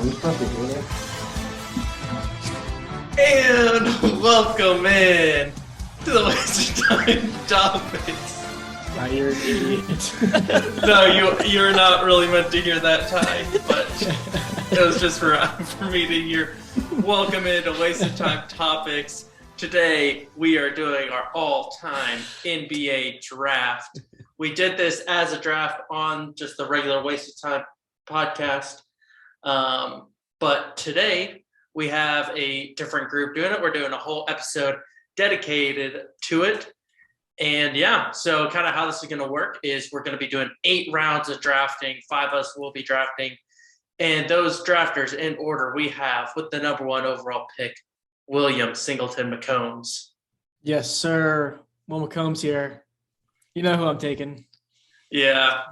we supposed to do this? And welcome in to the Waste of Time Topics. You're an idiot. No, you're not really meant to hear that, Ty, but it was just for me to hear. Welcome in to Waste of Time Topics. Today, we are doing our all-time NBA draft. We did this as a draft on just the regular Waste of Time podcast. But today, we have a different group doing it. We're doing a whole episode dedicated to it. And yeah, so kind of how this is going to work is we're going to be doing 8 rounds of drafting. 5 of us will be drafting. And those drafters in order we have with the number 1 overall pick, William Singleton McCombs. Yes, sir. Will McCombs here. You know who I'm taking. Yeah.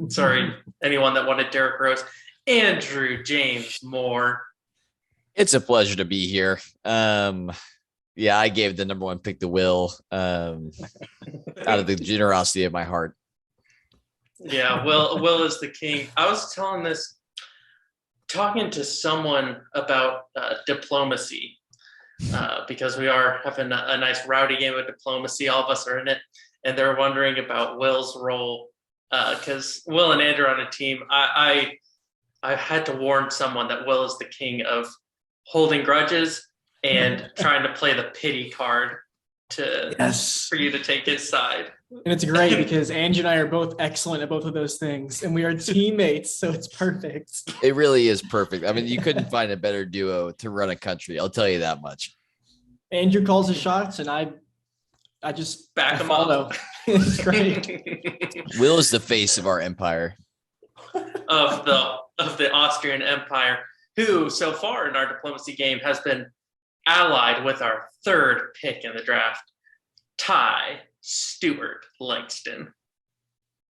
Sorry, anyone that wanted Derrick Rose. Andrew James Moore. It's a pleasure to be here. Yeah, I gave the number 1 pick to Will out of the generosity of my heart. Yeah, Will is the king. I was talking to someone about diplomacy because we are having a nice rowdy game of diplomacy. All of us are in it, and they're wondering about Will's role because Will and Andrew are on a team. I had to warn someone that Will is the king of holding grudges and trying to play the pity card for you to take his side. And it's great because Angie and I are both excellent at both of those things, and we are teammates, so it's perfect. It really is perfect. I mean, you couldn't find a better duo to run a country. I'll tell you that much. Andrew calls the shots, and I just back him follow. up. It's great. Will is the face of our empire. of the Austrian Empire, who so far in our diplomacy game has been allied with our 3rd pick in the draft, Ty Langston.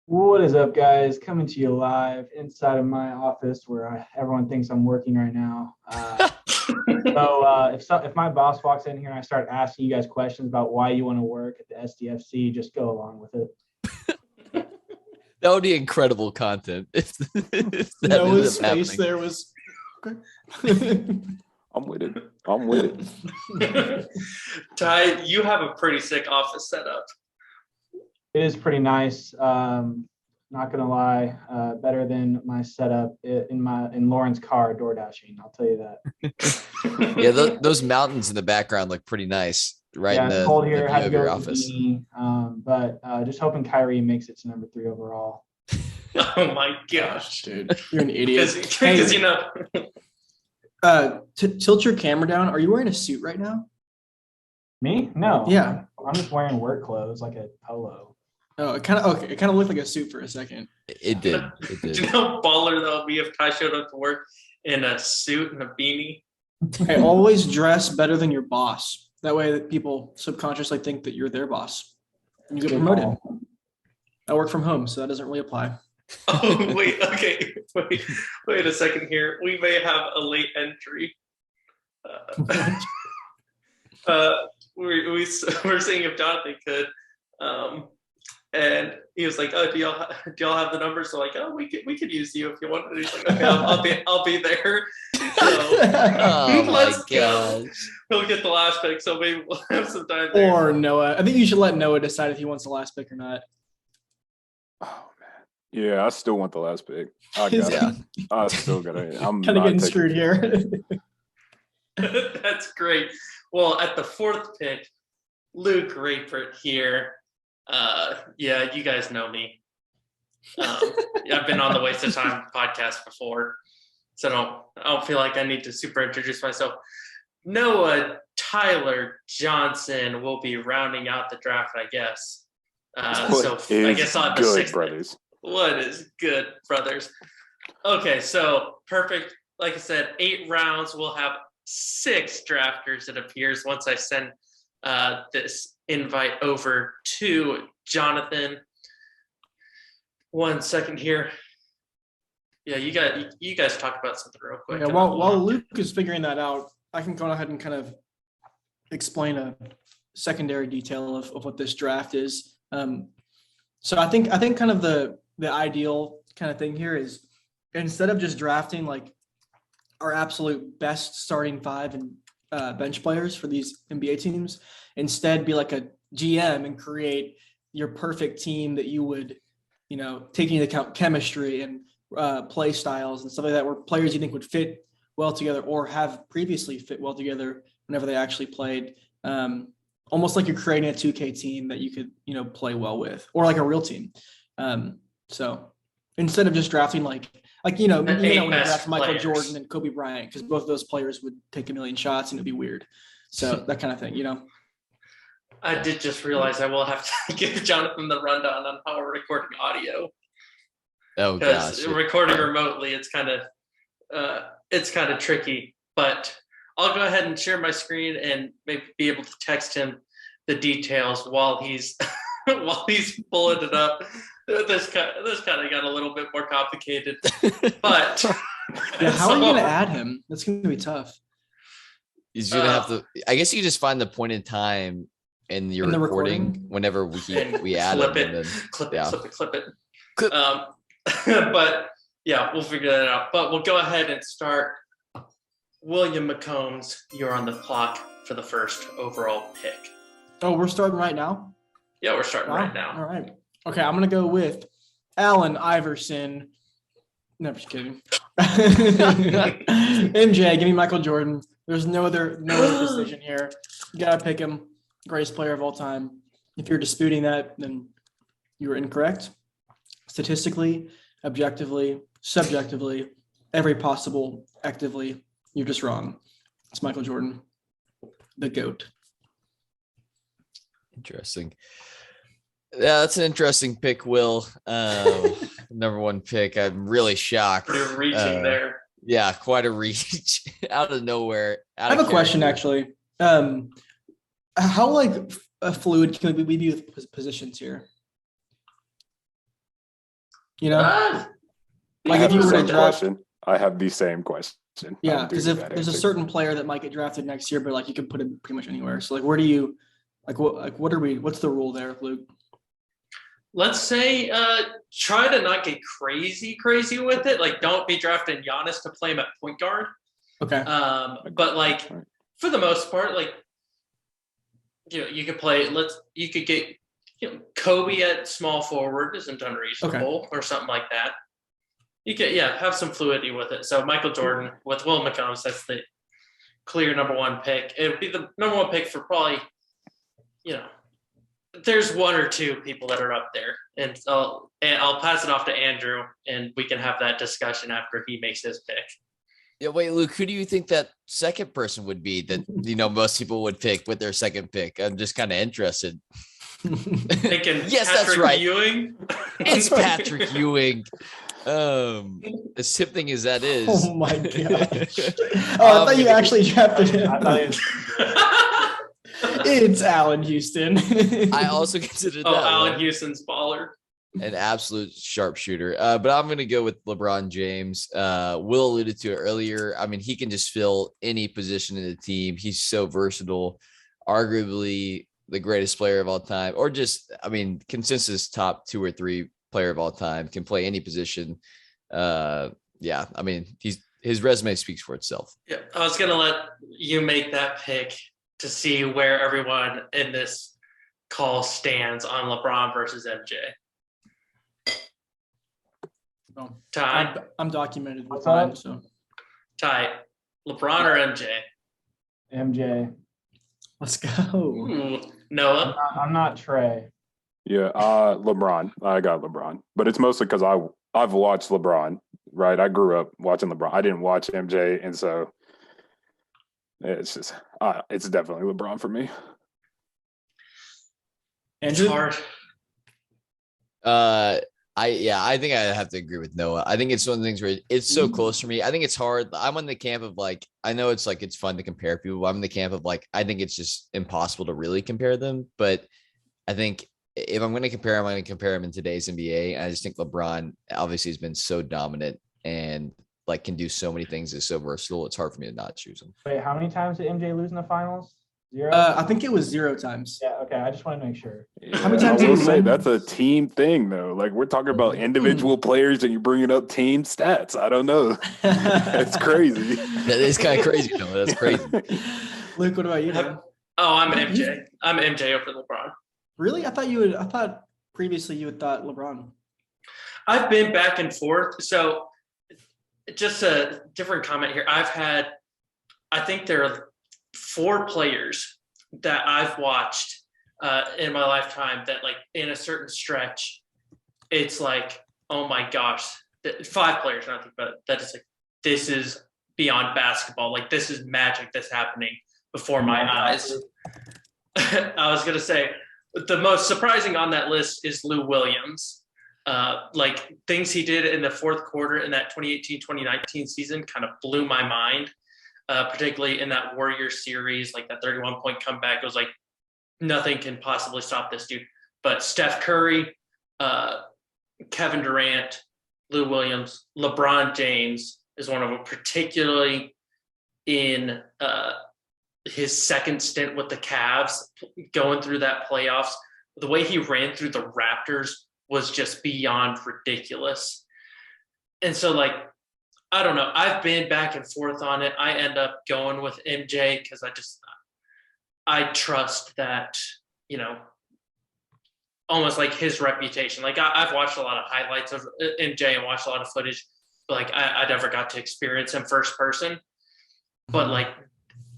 What is up, guys? Coming to you live inside of my office where everyone thinks I'm working right now. If my boss walks in here and I start asking you guys questions about why you want to work at the SDFC, just go along with it. That would be incredible content. If that Noah's face there was okay. I'm with it. Ty, you have a pretty sick office setup. It is pretty nice. Not gonna lie, better than my setup in Lauren's car door dashing. I'll tell you that. Yeah, those mountains in the background look pretty nice. Right in it's cold here. the Had view to of your go office. But just hoping Kyrie makes it to number 3 overall. Oh my gosh, Dude, you're an idiot. Because you know. Tilt your camera down. Are you wearing a suit right now? Me? No. Yeah. I'm just wearing work clothes like a polo. Oh, it kind of looked like a suit for a second. It did. Do you know how baller that'll be if Ty showed up to work in a suit and a beanie? Hey, always dress better than your boss. That way that people subconsciously think that you're their boss. And you get promoted. I work from home, so that doesn't really apply. Oh, wait, okay. Wait a second here. We may have a late entry. We're seeing if Jonathan could. And he was like, "Oh, do y'all have the numbers?" So like, "Oh, we could use you if you want." And he's like, "Okay, I'll be there." So Oh let's my gosh. He'll get the last pick, so maybe we'll have some time there. Or Noah. I think you should let Noah decide if he wants the last pick or not. Oh man, yeah, I still want the last pick. I got it. I still got it. I'm kind of getting screwed here. That's great. Well, at the 4th pick, Luke Rapert here. Yeah, you guys know me. I've been on the Waste of Time podcast before, so I don't feel like I need to super introduce myself. Noah Tyler Johnson will be rounding out the draft, I guess. So I guess on the 6th brothers. What is good, brothers? Okay, so perfect. Like I said, 8 rounds. We'll have 6 drafters, it appears, once I send this invite over to Jonathan. 1 second here. Yeah, you guys talk about something real quick. Yeah, while Luke is figuring that out, I can go ahead and kind of explain a secondary detail of what this draft is. So I think kind of the ideal kind of thing here is instead of just drafting like our absolute best starting five and bench players for these NBA teams. Instead, be like a GM and create your perfect team that you would, taking into account chemistry and play styles and stuff like that, where players you think would fit well together or have previously fit well together whenever they actually played. Almost like you're creating a 2K team that you could, play well with, or like a real team. So instead of just drafting when you draft Michael Jordan and Kobe Bryant, because both of those players would take a million shots and it'd be weird. So that kind of thing, I did just realize I will have to give Jonathan the rundown on how we're recording audio. Oh Because gosh. recording remotely, it's kind of tricky. But I'll go ahead and share my screen and maybe be able to text him the details while he's pulling it up. This kind of got a little bit more complicated, but yeah. How are you going to add him? That's going to be tough. He's gonna have to. I guess you just find the point in time in your recording whenever we add clip it. it, clip it. Clip. But yeah, we'll figure that out. But we'll go ahead and start. William McCombs, you're on the clock for the first overall pick. Oh, we're starting right now? Yeah, we're starting right now. All right. Okay, I'm going to go with Allen Iverson. No, just kidding. MJ, give me Michael Jordan. There's no other decision here. You got to pick him. Greatest player of all time. If you're disputing that, then you were incorrect. Statistically, objectively, subjectively, every possible actively, you're just wrong. It's Michael Jordan, the GOAT. Interesting. Yeah, that's an interesting pick, Will. Number one pick. I'm really shocked. You're reaching there. Yeah, quite a reach out of nowhere. I have a question, actually. How fluid can we be with positions here? If you were to draft, I have the same question. Yeah, because if there's a certain player that might get drafted next year, but you can put him pretty much anywhere. So where do you what's the rule there, Luke? Let's say try to not get crazy with it. Don't be drafting Giannis to play him at point guard. Okay. But for the most part, you could play. You could get Kobe at small forward isn't unreasonable, or something like that. You could have some fluidity with it. So Michael Jordan with Will McCombs, that's the clear number one pick. It would be the number one pick for probably, there's one or two people that are up there, and I'll pass it off to Andrew, and we can have that discussion after he makes his pick. Yeah, wait, Luke, who do you think that second person would be that most people would pick with their second pick? I'm just kind of interested. Thinking yes, Patrick that's right. Ewing. It's Patrick Ewing. As tempting as that is. Oh my gosh. I thought you actually drafted him. I thought he was It's Allen Houston. I also considered that Allen Houston's baller. An absolute sharpshooter. But I'm going to go with LeBron James. Will alluded to it earlier. I mean, he can just fill any position in the team. He's so versatile, arguably the greatest player of all time, or just, consensus top 2 or 3 player of all time, can play any position. His resume speaks for itself. Yeah, I was going to let you make that pick to see where everyone in this call stands on LeBron versus MJ. Oh, Ty? I'm documented with What's mine, up? so Ty, LeBron or MJ? MJ. let's go. Ooh, Noah? I'm not Trey. Yeah, LeBron. I got LeBron, but it's mostly because I've watched LeBron. Right, I grew up watching LeBron. I didn't watch MJ, and so it's just it's definitely LeBron for me. Andrew? It's hard. I think I have to agree with Noah. I think it's one of the things where it's so close for me. I think it's hard. I'm on the camp of I know it's it's fun to compare people. But I'm in the camp of I think it's just impossible to really compare them. But I think if I'm going to compare, I'm going to compare him in today's NBA. I just think LeBron obviously has been so dominant and can do so many things. Is so versatile. It's hard for me to not choose him. Wait, how many times did MJ lose in the finals? 0? I think it was 0 times. Yeah. Okay. I just want to make sure. How many times I did will he say win? that's a team thing, though. Like we're talking about individual players, and you're bringing up team stats. I don't know. It's crazy. That is kind of crazy, Noah. That's crazy. Luke, what about you, man? Oh, I'm MJ. I'm MJ over LeBron. Really? I thought previously you had thought LeBron. I've been back and forth. So just a different comment here. I think there are 4 players that I've watched in my lifetime that, like, in a certain stretch, it's like, oh my gosh, 5 players, I think, but that is like, this is beyond basketball. Like, this is magic that's happening before my eyes. I was going to say, the most surprising on that list is Lou Williams. Like, things he did in the fourth quarter in that 2018-2019 season kind of blew my mind, particularly in that Warriors series, like that 31-point comeback. It was like, nothing can possibly stop this dude. But Steph Curry, Kevin Durant, Lou Williams, LeBron James is one of them, particularly in his second stint with the Cavs, going through that playoffs. The way he ran through the Raptors was just beyond ridiculous. And so, like, I don't know. I've been back and forth on it. I end up going with MJ because I trust that, you know, almost like his reputation. Like, I've watched a lot of highlights of MJ and watched a lot of footage, but like I never got to experience him first person. But like,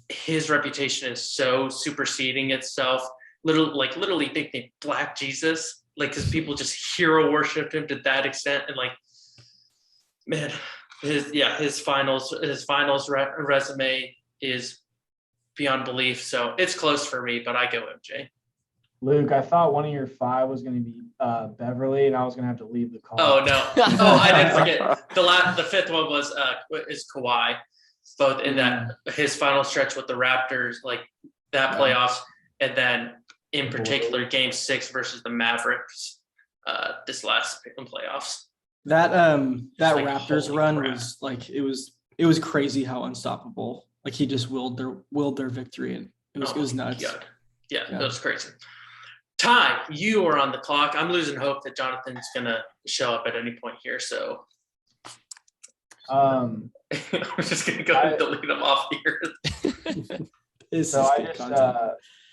his reputation is so superseding itself. Literally nicknamed Black Jesus, like, because people just hero worshipped him to that extent. And like, man, his finals resume is beyond belief. So it's close for me, but I go MJ. Luke, I thought one of your 5 was going to be Beverly, and I was going to have to leave the call. Oh no! Oh, I didn't forget. The 5th one is Kawhi, both in that his final stretch with the Raptors, like that playoffs, and then in particular Game 6 versus the Mavericks, this last playoffs. That like, Raptors holy run crap. was like, it was crazy how unstoppable. Like, he just willed their victory, and it was nuts. God. Yeah, that was crazy. Ty, you are on the clock. I'm losing hope that Jonathan's gonna show up at any point here, so I'm just gonna go ahead and delete him off here.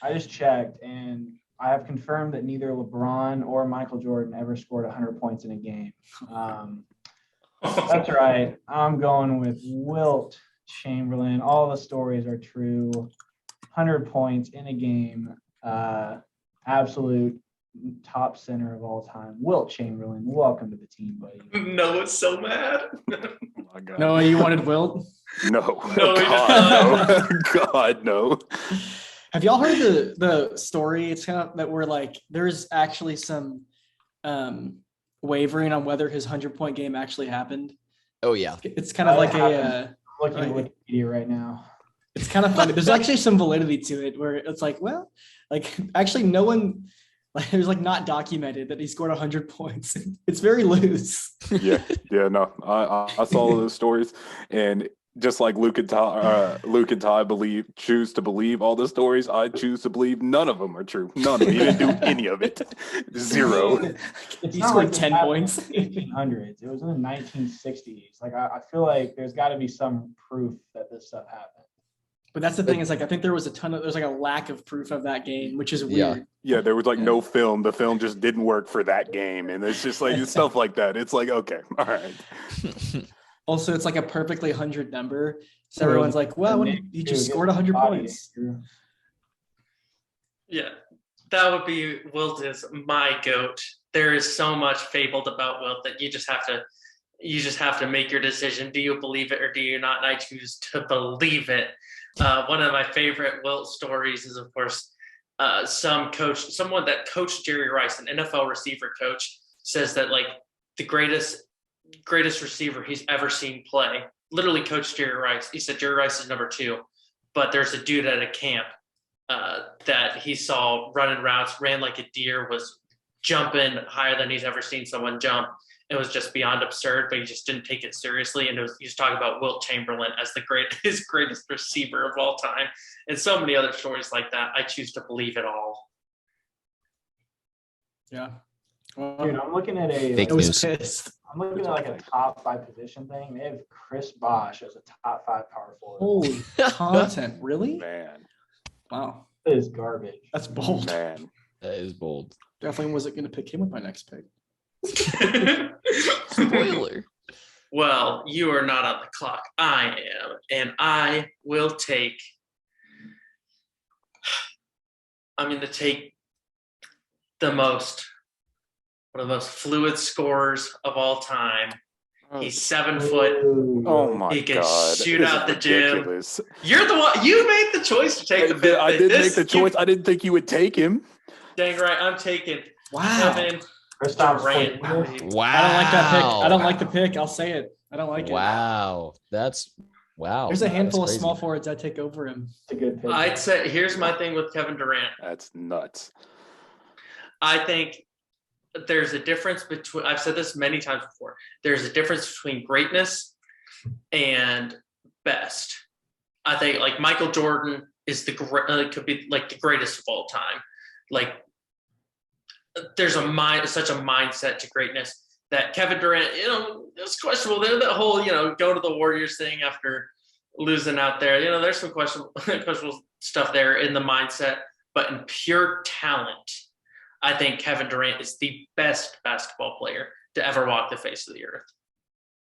I just checked, and I have confirmed that neither LeBron or Michael Jordan ever scored 100 points in a game. That's right. I'm going with Wilt Chamberlain. All the stories are true. 100 points in a game. Absolute top center of all time. Wilt Chamberlain, welcome to the team, buddy. Noah's so mad. Oh my God. No, you wanted Wilt? No. No, God, no. God, no. Have y'all heard the story? It's kind of that we're like, there's actually some wavering on whether his 100-point game actually happened. Oh yeah. It's kind of like I'm looking at Wikipedia right now. it's kind of funny. There's actually some validity to it where it's like, well, like, actually no one, like, there's like not documented that he scored 100 points. It's very loose. Yeah, no. I saw those stories, and just like Luke and Ty choose to believe all the stories, I choose to believe none of them are true. None of them. He didn't do any of it. 0. It's He not scored like 10 it happened points. in the 1800s. It was in the 1960s. Like, I feel like there's got to be some proof that this stuff happened. But that's the thing, is like, I think there's like a lack of proof of that game, which is weird. Yeah, there was like no film. The film just didn't work for that game, and it's just like stuff like that. It's like, okay, all right. Also, it's like a perfectly 100 number. So everyone's like, well, he just scored 100 points. Yeah, that would be Wilt is my goat. There is so much fabled about Wilt that you just have to make your decision. Do you believe it or do you not? And I choose to believe it. One of my favorite Wilt stories is, of course, someone that coached Jerry Rice, an NFL receiver coach, says that like the greatest receiver he's ever seen play, literally coached Jerry Rice. He said Jerry Rice is number 2, but there's a dude at a camp that he saw running routes, ran like a deer, was jumping higher than he's ever seen someone jump. It was just beyond absurd, but he just didn't take it seriously. And he was talking about Wilt Chamberlain as his greatest receiver of all time, and so many other stories like that. I choose to believe it all. Yeah. Dude, I'm looking at Fake I was news. pissed. I'm looking at like a top 5 position thing. They have Chris Bosh as a top 5 power forward. Holy content, really? Man, Wow, That is garbage. that's bold. man. That is bold. Definitely wasn't going to pick him with my next pick. Spoiler. Well, you are not on the clock. I am, and I will take. I'm going to take one of the most fluid scorers of all time. He's 7 foot. Ooh. Oh my He can God! shoot This out is the gym. ridiculous. You're the one. You made the choice to take the fifth. I did make the choice. I didn't think you would take him. Dang right, I'm taking Wow. Kevin Kristaps Durant. Porzingis. Wow. I don't like that pick. I don't like the pick. I'll say it. I don't like it. Wow. Wow. There's a handful of That's small crazy. forwards I take over him. It's a good pick. I'd say here's my thing with Kevin Durant. That's nuts. I think there's a difference between, I've said this many times before, there's a difference between greatness and best. I think like Michael Jordan is could be like the greatest of all time. Like there's such a mindset to greatness that Kevin Durant, it's questionable. There's that whole, go to the Warriors thing after losing out there. There's some questionable stuff there in the mindset, but in pure talent, I think Kevin Durant is the best basketball player to ever walk the face of the earth.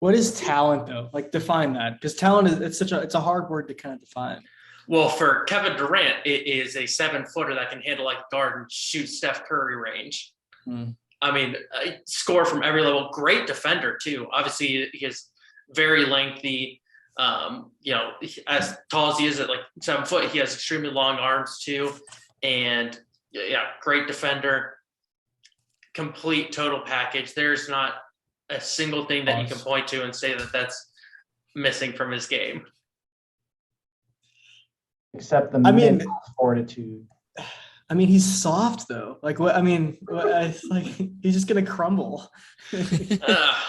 What is talent though? Like define that, because talent is it's a hard word to kind of define. Well, for Kevin Durant, it is a 7-footer that can handle like a guard and shoot Steph Curry range. I mean, score from every level. Great defender too. Obviously, he is very lengthy. As tall as he is at like 7 foot, he has extremely long arms too. And yeah, great defender. Complete total package. There's not a single thing that you can point to and say that that's missing from his game. Except the fortitude. I mean, he's soft though. Like what? I mean, like he's just gonna crumble. Yeah,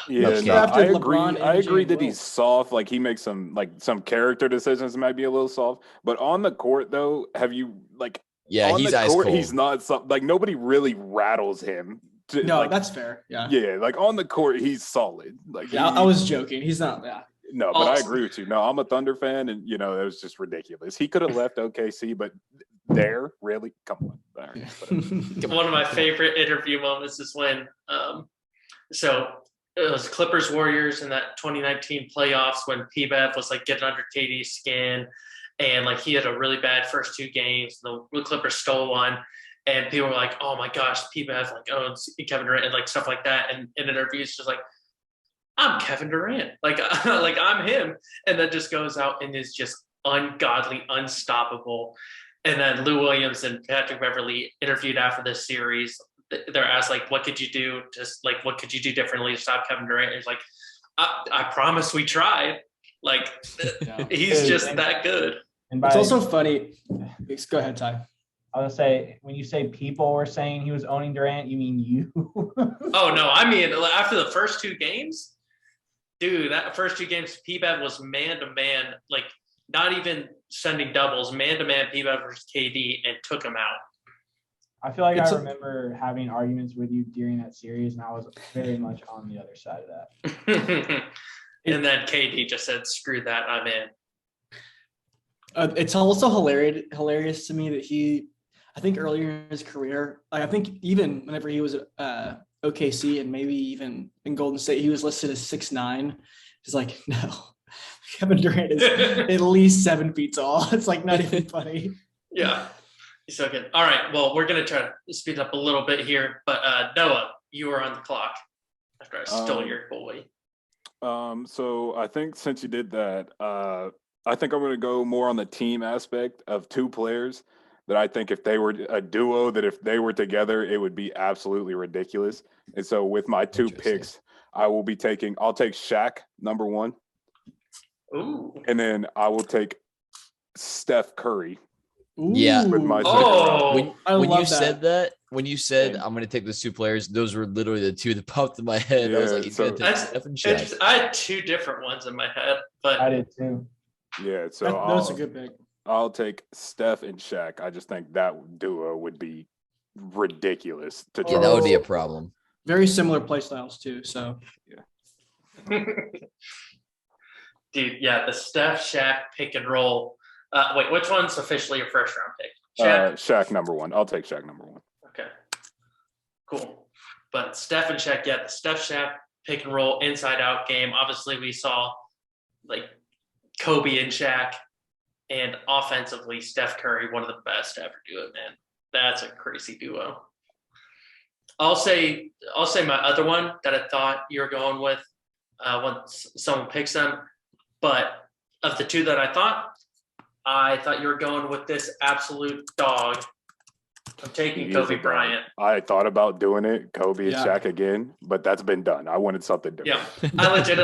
Okay. no, I agree. LeBron, I agree MJ, that he's soft. Like he makes some character decisions might be a little soft. But on the court, though, have you like? Yeah, on he's the ice court, cold. he's not soft. Like nobody really rattles him. No, that's fair. Yeah. Yeah, like on the court, he's solid. Like Yeah, I was joking. He's not. Yeah. No, but I agree with you. No, I'm a Thunder fan, and it was just ridiculous. He could have left OKC, but really, come on. All right. One of my favorite interview moments is when, so it was Clippers Warriors in that 2019 playoffs when P-Bev was like getting under KD's skin, and like he had a really bad first 2 games. The Clippers stole one, and people were like, "Oh my gosh, P-Bev, like it's Kevin Durant," and like stuff like that. And in interviews, just like, I'm Kevin Durant, like I'm him, and then just goes out and is just ungodly, unstoppable. And then Lou Williams and Patrick Beverley interviewed after this series. They're asked like, "What could you do? What could you do differently to stop Kevin Durant?" And he's like, "I promise we tried." Like he's just that good. And It's also funny. Go ahead, Ty. I was gonna say, when you say people were saying he was owning Durant, you mean you? Oh no, I mean after the first 2 games. Dude, that first 2 games, P-Bev was man-to-man, like not even sending doubles, man-to-man P-Bev versus KD, and took him out. I feel like I remember having arguments with you during that series, and I was very much on the other side of that. And then KD just said, "Screw that, I'm in." It's also hilarious to me that I think earlier in his career, I think even whenever he was OKC and maybe even in Golden State, he was listed as 6'9". He's like, no, Kevin Durant is at least 7 feet tall. It's like not even funny. Yeah, he's so good. All right, well, we're gonna try to speed up a little bit here, but Noah, you are on the clock after I stole your boy. So I think since you did that, I think I'm going to go more on the team aspect of 2 players that I think if they were a duo, that if they were together, it would be absolutely ridiculous. And so with my 2 picks, I'll take Shaq, number 1. Ooh. And then I will take Steph Curry, Yeah. with my Ooh. second round. Oh, When love you said that, And- I'm going to take those two players, those were literally the two that popped in my head. I was Yeah, like, he's so- going to take that's Steph and Shaq. interesting. I had two different ones in my head, I but did too. Yeah, so That's a good pick. I'll take Steph and Shaq. I just think that duo would be ridiculous to try. Yeah, that would be a Oh. problem. Very similar play styles too. So dude, yeah, the Steph Shaq pick and roll. Wait, which one's officially your first round pick? Shaq. Shaq number one. I'll take Shaq number one. Okay, cool. But Steph and Shaq, yeah, the Steph Shaq pick and roll inside out game. Obviously, we saw like Kobe and Shaq, and offensively, Steph Curry, one of the best to ever do it, man. That's a crazy duo. I'll say my other one that I thought you were going with once someone picks them. But of the two that I thought you were going with this absolute dog. I'm taking He is Kobe a dog. Bryant. I thought about doing it, Kobe and Yeah. Shaq again, but that's been done. I wanted something different. Yeah, I legit.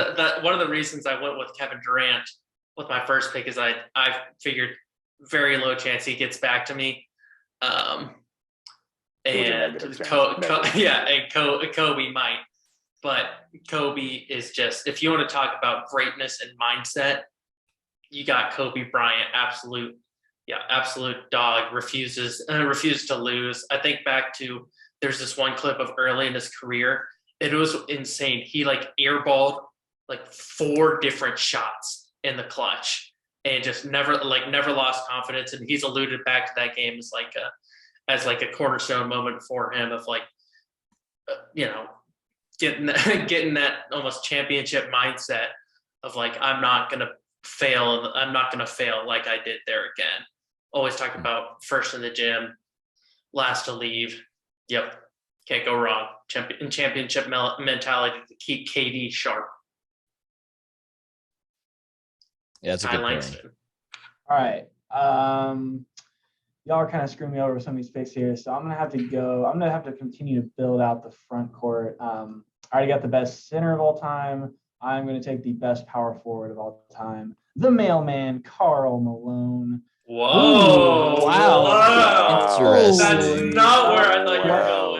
One of the reasons I went with Kevin Durant with my first pick is I figured very low chance he gets back to me. It was a And negative chance. Kobe might, but Kobe is just, if you want to talk about greatness and mindset, you got Kobe Bryant, absolute dog, refuses to lose. I think back to, there's this one clip of early in his career. It was insane. He like airballed like 4 different shots in the clutch and just never lost confidence. And he's alluded back to that game as like a cornerstone moment for him of like, getting that almost championship mindset of like, I'm not going to fail like I did there again. Always talk about first in the gym, last to leave. Yep. Can't go wrong. Championship mentality to keep KD sharp. Yeah, that's a Ty good pairing. Langston. All right. Y'all are kind of screwing me over with some of these picks here, so I'm gonna have to continue to build out the front court. I already got the best center of all time. I'm gonna take the best power forward of all time, the mailman, Karl Malone. Whoa! Ooh, wow. Whoa. Interesting. That's not where I thought you were Wow,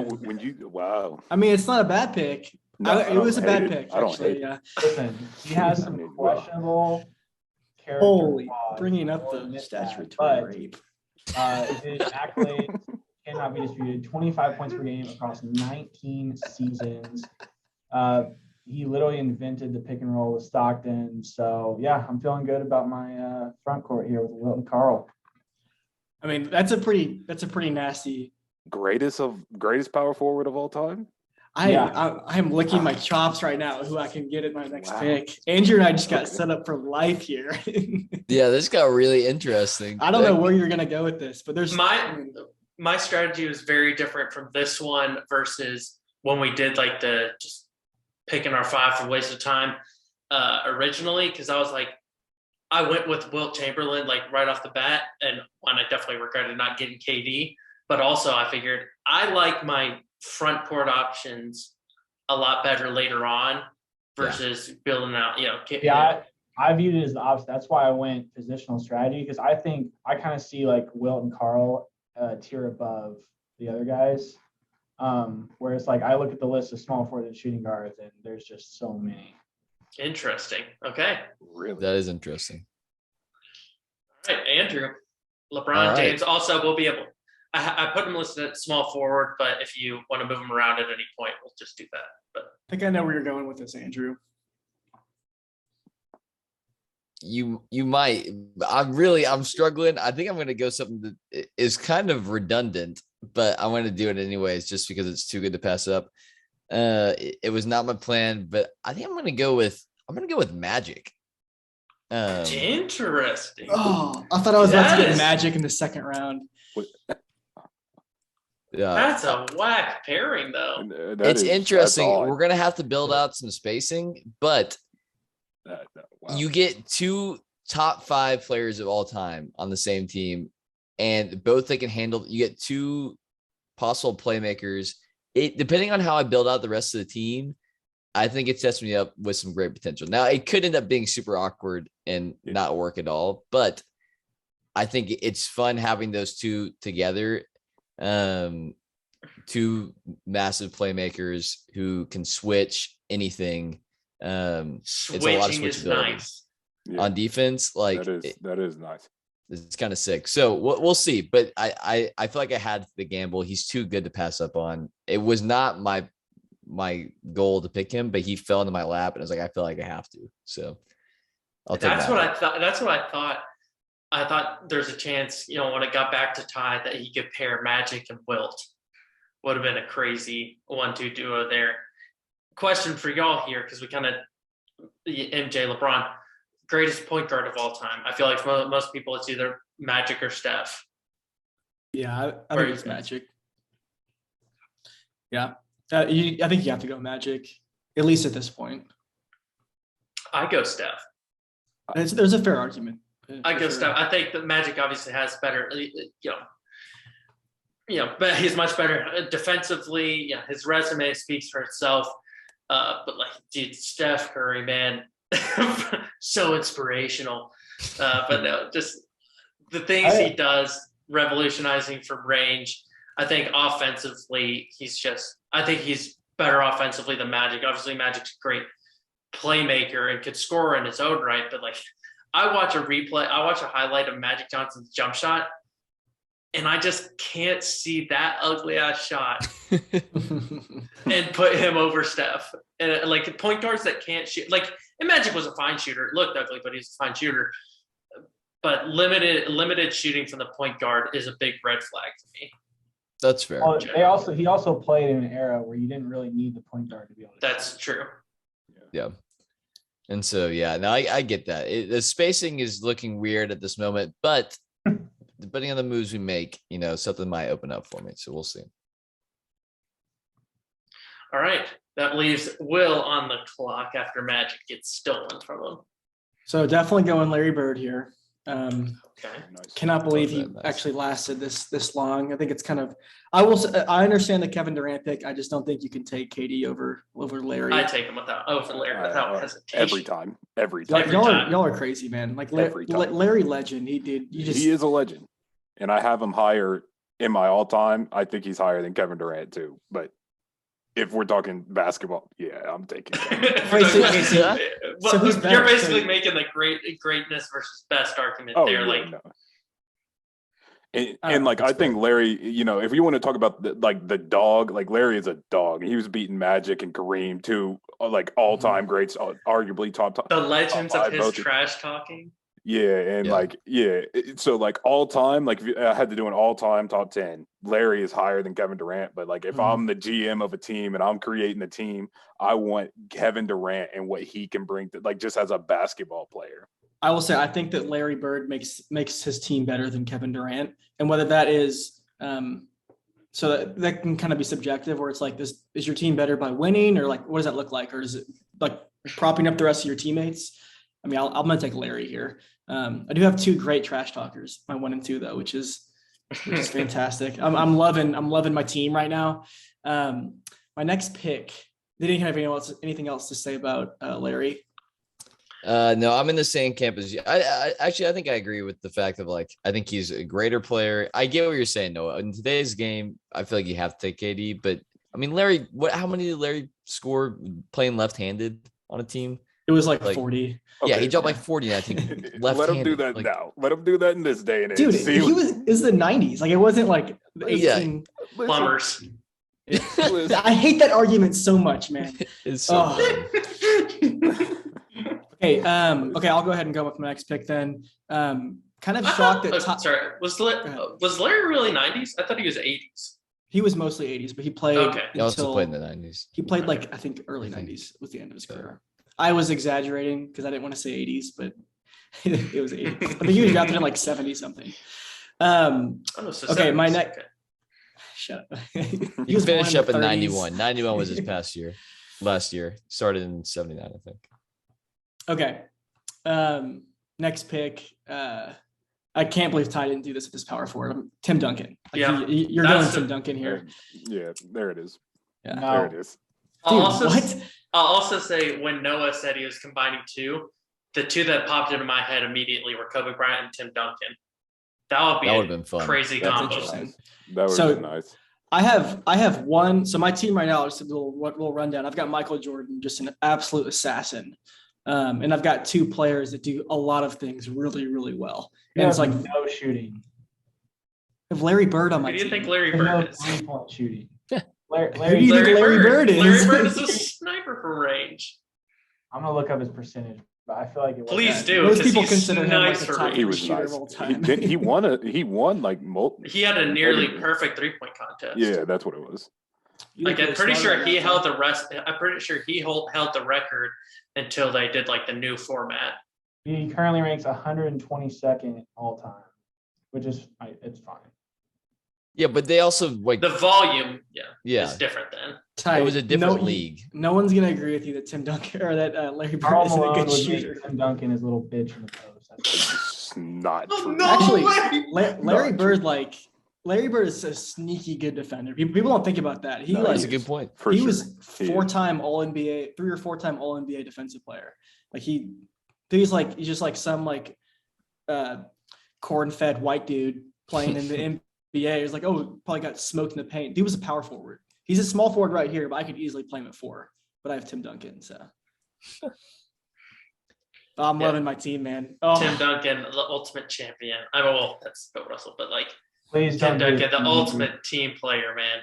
going. wow. I mean, it's not a bad pick. No, It I don't was a hate bad it. pick. I don't Actually, hate it. yeah. Listen, he has I some mean, well. questionable character Holy, flaws. bringing up I'll the admit statutory that, rape. but his accolades cannot be disputed. 25 points per game across 19 seasons. He literally invented the pick and roll with Stockton. So yeah, I'm feeling good about my front court here with Wilt and Karl. I mean, that's a pretty nasty. Greatest power forward of all time. I'm licking my chops right now. Who I can get at my next Wow. pick. Andrew and I just got Okay. set up for life here. Yeah, this got really interesting. I don't know where you're gonna go with this, but there's My strategy was very different from this one versus when we did like the just picking our 5 for waste of time originally, because I was like, I went with Wilt Chamberlain like right off the bat, and one I definitely regretted not getting KD, but also I figured I like my front court options a lot better later on versus building out, I viewed it as the opposite. That's why I went positional strategy, because I think I kind of see like Wilt and Karl tier above the other guys. Whereas like I look at the list of small forward and shooting guards, and there's just so many. Interesting. Okay. Really? That is interesting. All right, Andrew. LeBron All right. James also will be able. I put him listed at small forward, but if you want to move him around at any point, we'll just do that. But I think I know where you're going with this, Andrew. You might. I'm struggling. I think I'm going to go something that is kind of redundant, but I want to do it anyways, just because it's too good to pass up. It was not my plan, but I think I'm going to go with Magic. interesting. Oh, I thought I was about to get Yes. Magic in the second round. Yeah, That's a whack pairing, though. it's interesting. That's odd. We're going to have to build out some spacing, but Wow. you get 2 top 5 players of all time on the same team, and both they can handle. You get 2 possible playmakers. It depending on how I build out the rest of the team, I think it sets me up with some great potential. Now it could end up being super awkward and not work at all, but I think it's fun having those two together. Two massive playmakers who can switch anything. It's a lot of Switching is switchability nice. Yeah, on defense. Like that is nice. it's kind of sick. So we'll see. But I feel like I had the gamble. He's too good to pass up on. It was not my goal to pick him, but he fell into my lap, and I was like, I feel like I have to. So I'll take That's that. what I thought. That's what I thought. I thought there's a chance, when it got back to Ty, that he could pair Magic and Wilt. Would have been a crazy 1-2 duo there. Question for y'all here, because we kind of MJ LeBron, greatest point guard of all time. I feel like for most people, it's either Magic or Steph. Yeah, I think it's Magic. Yeah, I think you have to go Magic, at least at this point. I go Steph. There's a fair argument. I go Steph. I think that Magic obviously has better, but he's much better defensively. Yeah, his resume speaks for itself. But dude, Steph Curry, man, so inspirational. But no, just the things he does, revolutionizing from range. I think offensively, I think he's better offensively than Magic. Obviously, Magic's a great playmaker and could score in his own right. But I watch a highlight of Magic Johnson's jump shot, and I just can't see that ugly ass shot and put him over Steph. And point guards that can't shoot, and Magic was a fine shooter. It looked ugly, but he's a fine shooter. But limited shooting from the point guard is a big red flag for me. That's fair. Well, he also played in an era where you didn't really need the point guard to be able to. That's true. Yeah. And so, I get that. The spacing is looking weird at this moment, but depending on the moves we make, something might open up for me. So we'll see. All right. That leaves Will on the clock after Magic gets stolen from him. So definitely going Larry Bird here. Okay. Cannot believe he actually lasted this long. I think it's kind of. I understand the Kevin Durant pick. I just don't think you can take KD over Larry. I take him over Larry without hesitation. Every time. Y'all are crazy, man. Larry legend. He is a legend, and I have him higher in my all time. I think he's higher than Kevin Durant too. But if we're talking basketball, I'm taking. So who's better? You're basically making the greatness versus best argument there. No. And I think Larry, if you want to talk about the dog, Larry is a dog. He was beating Magic and Kareem, two all-time greats, arguably top. The legends of his trash talking. Yeah, and so all time, if I had to do an all time top 10, Larry is higher than Kevin Durant. But if I'm the GM of a team and I'm creating a team, I want Kevin Durant and what he can bring to just as a basketball player. I will say I think that Larry Bird makes his team better than Kevin Durant, and whether that is so that can kind of be subjective, where it's this is your team better by winning, or what does that look like, or is it propping up the rest of your teammates? I mean, I'm going to take Larry here. I do have two great trash talkers, my 1 and 2 though, which is fantastic. I'm loving my team right now. My next pick. They didn't have anything else to say about Larry. No, I'm in the same camp as you. I think I agree with the fact of I think he's a greater player. I get what you're saying, Noah. In today's game, I feel like you have to take KD, but I mean, Larry, how many did Larry score playing left-handed on a team? It was 40. Yeah, he dropped 40 that team. Let him do that now. Let him do that in this day and age. Dude, it's the 90s. It wasn't the 18 plumbers. I hate that argument so much, man. It's so Okay, I'll go ahead and go with my next pick then. Kind of shocked that sorry, was Larry really 90s? I thought he was 80s. He was mostly 80s, but he played He also played in the 90s. He played I think early 90s was the end of his career. I was exaggerating because I didn't want to say 80s, but it was 80s. I think he was drafted in 70 something. Okay, my next. Shut up. He finished up in 91. 91 was his last year. Started in 79, I think. Okay. Next pick. I can't believe Ty didn't do this with his power forward. Tim Duncan. You're going Tim Duncan here. Yeah, there it is. Yeah, no. There it is. I'll also say when Noah said he was combining two, the two that popped into my head immediately were Kobe Bryant and Tim Duncan. That would be That a would have been fun. crazy That's combo. interesting. That would So- have been nice. I have one. So my team right now is a little rundown. I've got Michael Jordan, just an absolute assassin. And I've got two players that do a lot of things really, really well. And it's like no shooting. I have Larry Bird on my Who do you team. think Larry There's no Bird is? 3-point shooting. Who Larry, do you think Larry Bird is? Larry Bird is a sniper from range. I'm gonna look up his percentage, but I feel like it was. Please do. Most 'cause people he's consider him like nice the for top range. He was shooter nice. of all time. He won like multiple. He had a nearly perfect 3-point contest. Yeah, that's what it was. You Like look I'm really pretty smart sure about he that, held huh? the rest. I'm pretty sure he held the record until they did like the new format. He currently ranks 122nd all time, which is it's fine. Yeah, but they also like The volume, yeah, is different then. Ty, it was a different no, league. No one's gonna agree with you that Tim Duncan or that Larry Bird Karl isn't a Malone good would shooter. make Tim Duncan his little bitch in the post. It's not Oh, true. no. Actually, way! Larry Not Bird, Larry Bird is a sneaky good defender. People don't think about that. He No, That's a like good point. For he sure. was He is. 4-time All NBA, 3 or 4-time All NBA defensive player. Like he's just like some like corn-fed white dude playing in the NBA. He's like, oh, probably got smoked in the paint. Dude was a power forward. He's a small forward right here, but I could easily play him at 4. But I have Tim Duncan, so I'm Yeah. loving my team, man. Oh, Tim Duncan, the ultimate champion. I mean, well, that's Bill Russell, but like Please Tim don't do Duncan, the it. ultimate team player, man.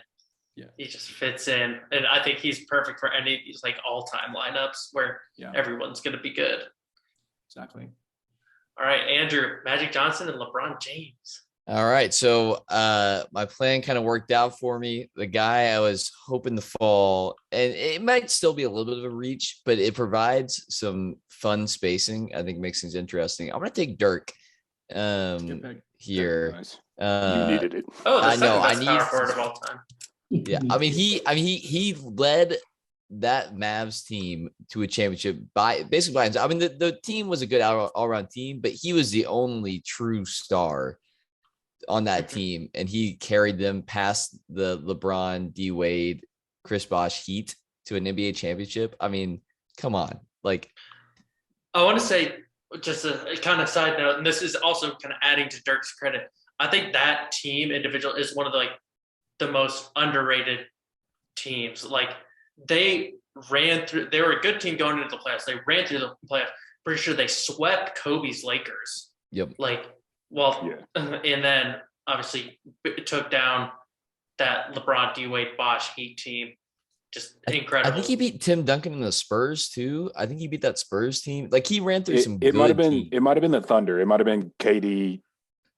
Yeah. He just fits in, and I think he's perfect for any of these like all-time lineups where Yeah. everyone's going to be good. exactly. All right, Andrew, Magic Johnson and LeBron James. All right. So my plan kind of worked out for me. The guy I was hoping to fall, and it might still be a little bit of a reach, but it provides some fun spacing. I think makes things interesting. I'm gonna take Dirk Good pick. here. Nice. Uh, You needed it. Oh, the I second know, I best need- power forward of all time. Yeah, I mean he led that Mavs team to a championship by basically by. I mean the team was a good all around team, but he was the only true star on that team, and he carried them past the LeBron, D Wade, Chris Bosh Heat to an NBA championship. I mean, come on, like I want to say just a kind of side note, and this is also kind of adding to Dirk's credit. I think that team individual is one of the most underrated teams. Like they were a good team going into the playoffs. They ran through the playoffs. Pretty sure they swept Kobe's Lakers. Yep. And then obviously it took down that LeBron, D Wade, Bosh Heat team. Just incredible. I think he beat Tim Duncan in the Spurs too. I think he beat that Spurs team. Like he ran through some. It might have good been. teams. It might have been the Thunder. It might have been KD,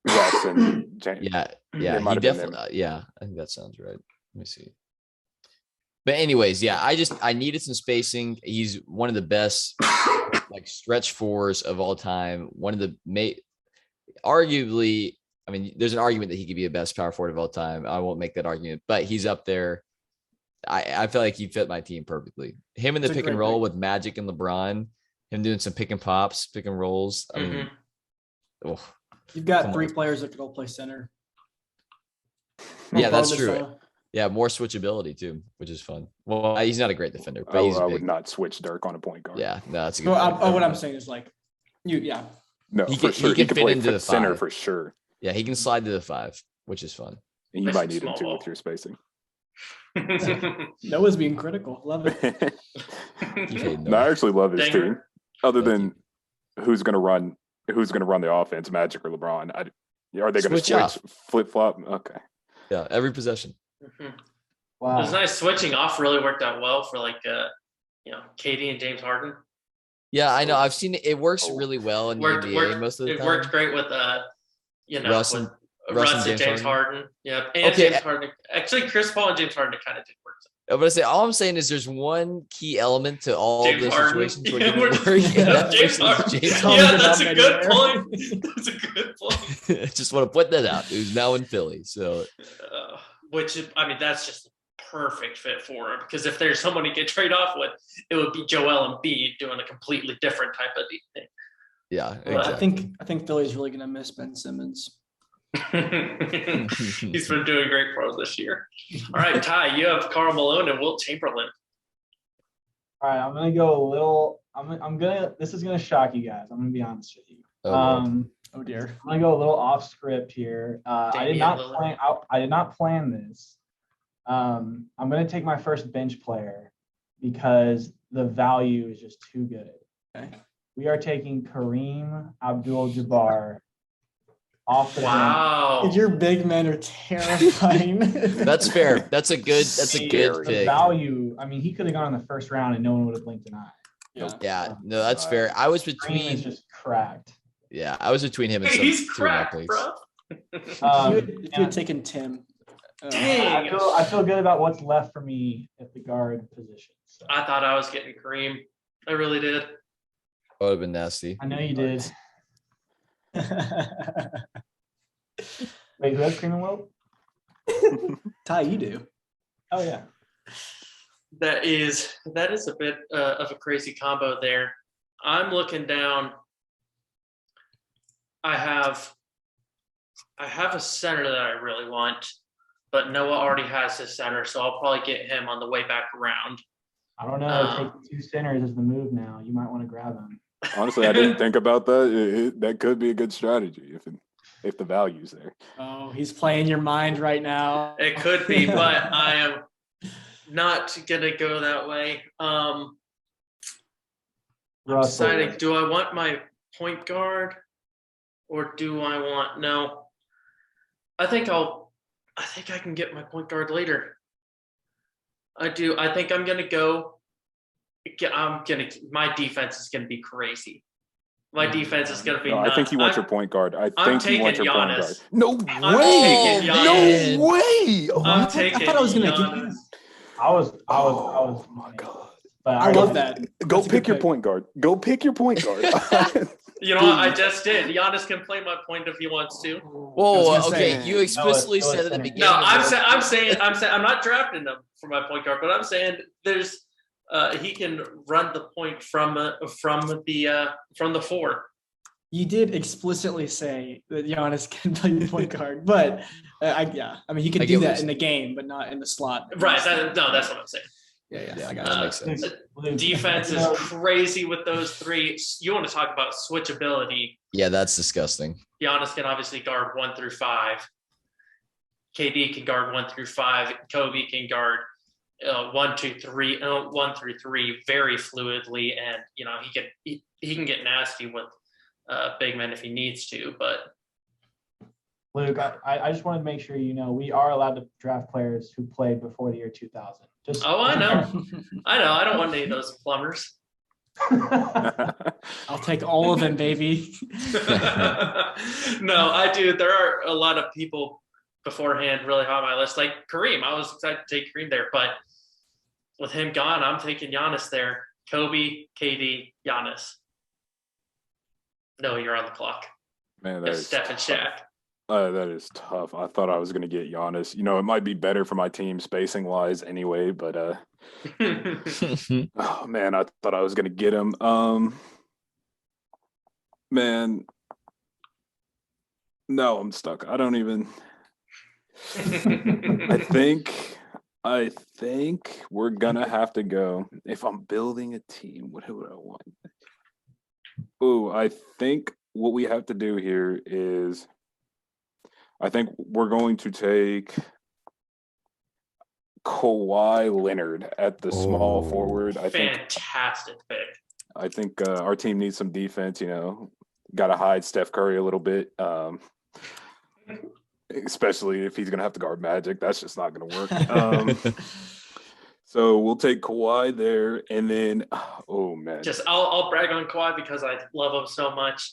Russ, and James. Yeah, It yeah, might he have been definitely. them. Yeah, I think that sounds right. Let me see. But anyways, yeah, I needed some spacing. He's one of the best like stretch fours of all time. One of the arguably, I mean, there's an argument that he could be the best power forward of all time. I won't make that argument, but he's up there. I feel like he fit my team perfectly. Him in the It's a pick and great roll pick. with Magic and LeBron, him doing some pick and pops, pick and rolls. I mean, oh, You've got Come 3 on. players that could all play center. Yeah, that's Regardless true. of- Yeah, more switchability too, which is fun. Well, he's not a great defender, but I he's would big. not switch Dirk on a point guard. Yeah, no, that's a good. Well, point. what I'm saying is like, yeah. No, He for can- sure. he can fit play into the center 5. for sure. Yeah, he can slide to the 5, which is fun. And you Nice might and need him small too ball. with your spacing. Noah's being critical. Love it. He hated No, I actually love his Danger. team. Other Thank than who's going to run the offense, Magic or LeBron? Are they going to Switch off. flip flop? Okay. Yeah, every possession. It Wow. was nice. Switching off really worked out well for Katie and James Harden. Yeah, I know. I've seen it. It works really well in the Worked- NBA worked- most of the It time. worked great with Russ and- Russ and James Harden. Yep. And Okay. James Harden. Actually, Chris Paul and James Harden kind of did work. I'm gonna say all I'm saying is there's one key element to all James the Harden. situations where Yeah, it we're didn't just- work. and that James person is Harden. James Harden. Yeah, Harden that's a up good anywhere. point. That's a good point. Just want to put that out. Who's now in Philly. So That's just a perfect fit for him because if there's someone he could trade off with, it would be Joel Embiid doing a completely different type of thing. yeah, Well, exactly. I think Philly's really gonna miss Ben Simmons. He's been doing great for us this year. All right, Ty, you have Karl Malone and Wilt Chamberlain. All right, I'm gonna go a little. I'm gonna. This is gonna shock you guys. I'm gonna be honest with you. Oh, Lord. Oh dear. I'm gonna go a little off script here. I did Damian not Lillard. plan. I did not plan this. I'm gonna take my first bench player because the value is just too good. Okay. We are taking Kareem Abdul-Jabbar off the Wow. Your big men are terrifying. That's fair. That's a good bench. good The pick. value. I mean, he could have gone in the first round and no one would have blinked an eye. Yeah. Yeah, no, that's fair. I was Kareem is between just cracked. I was between him and some He's two of my cracked, picks. bro. If Um, you had taken Tim. Dang. I feel good about what's left for me at the guard position. So. I thought I was getting Kareem. I really did. That would have been nasty. I know you did. Wait, who has Kareem and Wilt? Ty, you do. Oh yeah. That is a bit of a crazy combo there. I'm looking down. I have a center that I really want, but Noah already has his center, so I'll probably get him on the way back around. I don't know. Taking 2 centers is the move now. You might want to grab him. Honestly, I didn't think about that. That could be a good strategy if the value's there. Oh, he's playing your mind right now. It could be, but I am not gonna go that way. I'm Russell. deciding, do I want my point guard or do I want no? I think I can get my point guard later. I do. I think I'm gonna go. My defense is gonna be crazy. My defense is gonna be. No, I think you want your point guard. I I'm think you want your taking point guard. Giannis. No I'm way! taking No Giannis. way! Oh, I'm I taking. thought I was gonna give Giannis. you. I was. oh my god! But I love that. Go That's a pick good your pick. point guard. Go pick your point guard. You know what? I just did. Giannis can play my point if he wants to. Whoa, gonna okay. say- You explicitly Noah said at the center. beginning. No, of I'm the- saying I'm not drafting him for my point guard, but I'm saying there's he can run the point from the 4. You did explicitly say that Giannis can play the point guard, but I mean he I could get do what that you're in the game, but not in the slot. Right. That's what I'm saying. Yeah, Yeah, I got that you. makes sense. Defense is crazy with those 3. You want to talk about switchability? Yeah, that's disgusting. Giannis can obviously guard 1 through 5. KD can guard 1 through 5. Kobe can guard 1 through 3 very fluidly, and he can get nasty with big men if he needs to. But Luke, I just wanted to make sure you know we are allowed to draft players who played before the year 2000. I know. I don't want any of those plumbers. I'll take all of them, baby. No, I do. There are a lot of people beforehand really high on my list, like Kareem. I was excited to take Kareem there, but with him gone, I'm taking Giannis there. Kobe, KD, Giannis. No, you're on the clock. Man, that It's is Steph and tough. Shaq. That is tough. I thought I was going to get Giannis. It might be better for my team spacing wise anyway, but oh man, I thought I was going to get him. Man, no, I'm stuck. I don't even. I think we're gonna have to go. If I'm building a team, what would I want? Oh, I think what we have to do here is I think we're going to take Kawhi Leonard at the small Oh. forward. Fantastic pick. I think our team needs some defense. Got to hide Steph Curry a little bit, especially if he's going to have to guard Magic. That's just not going to work. So we'll take Kawhi there, and then oh man, I'll brag on Kawhi because I love him so much.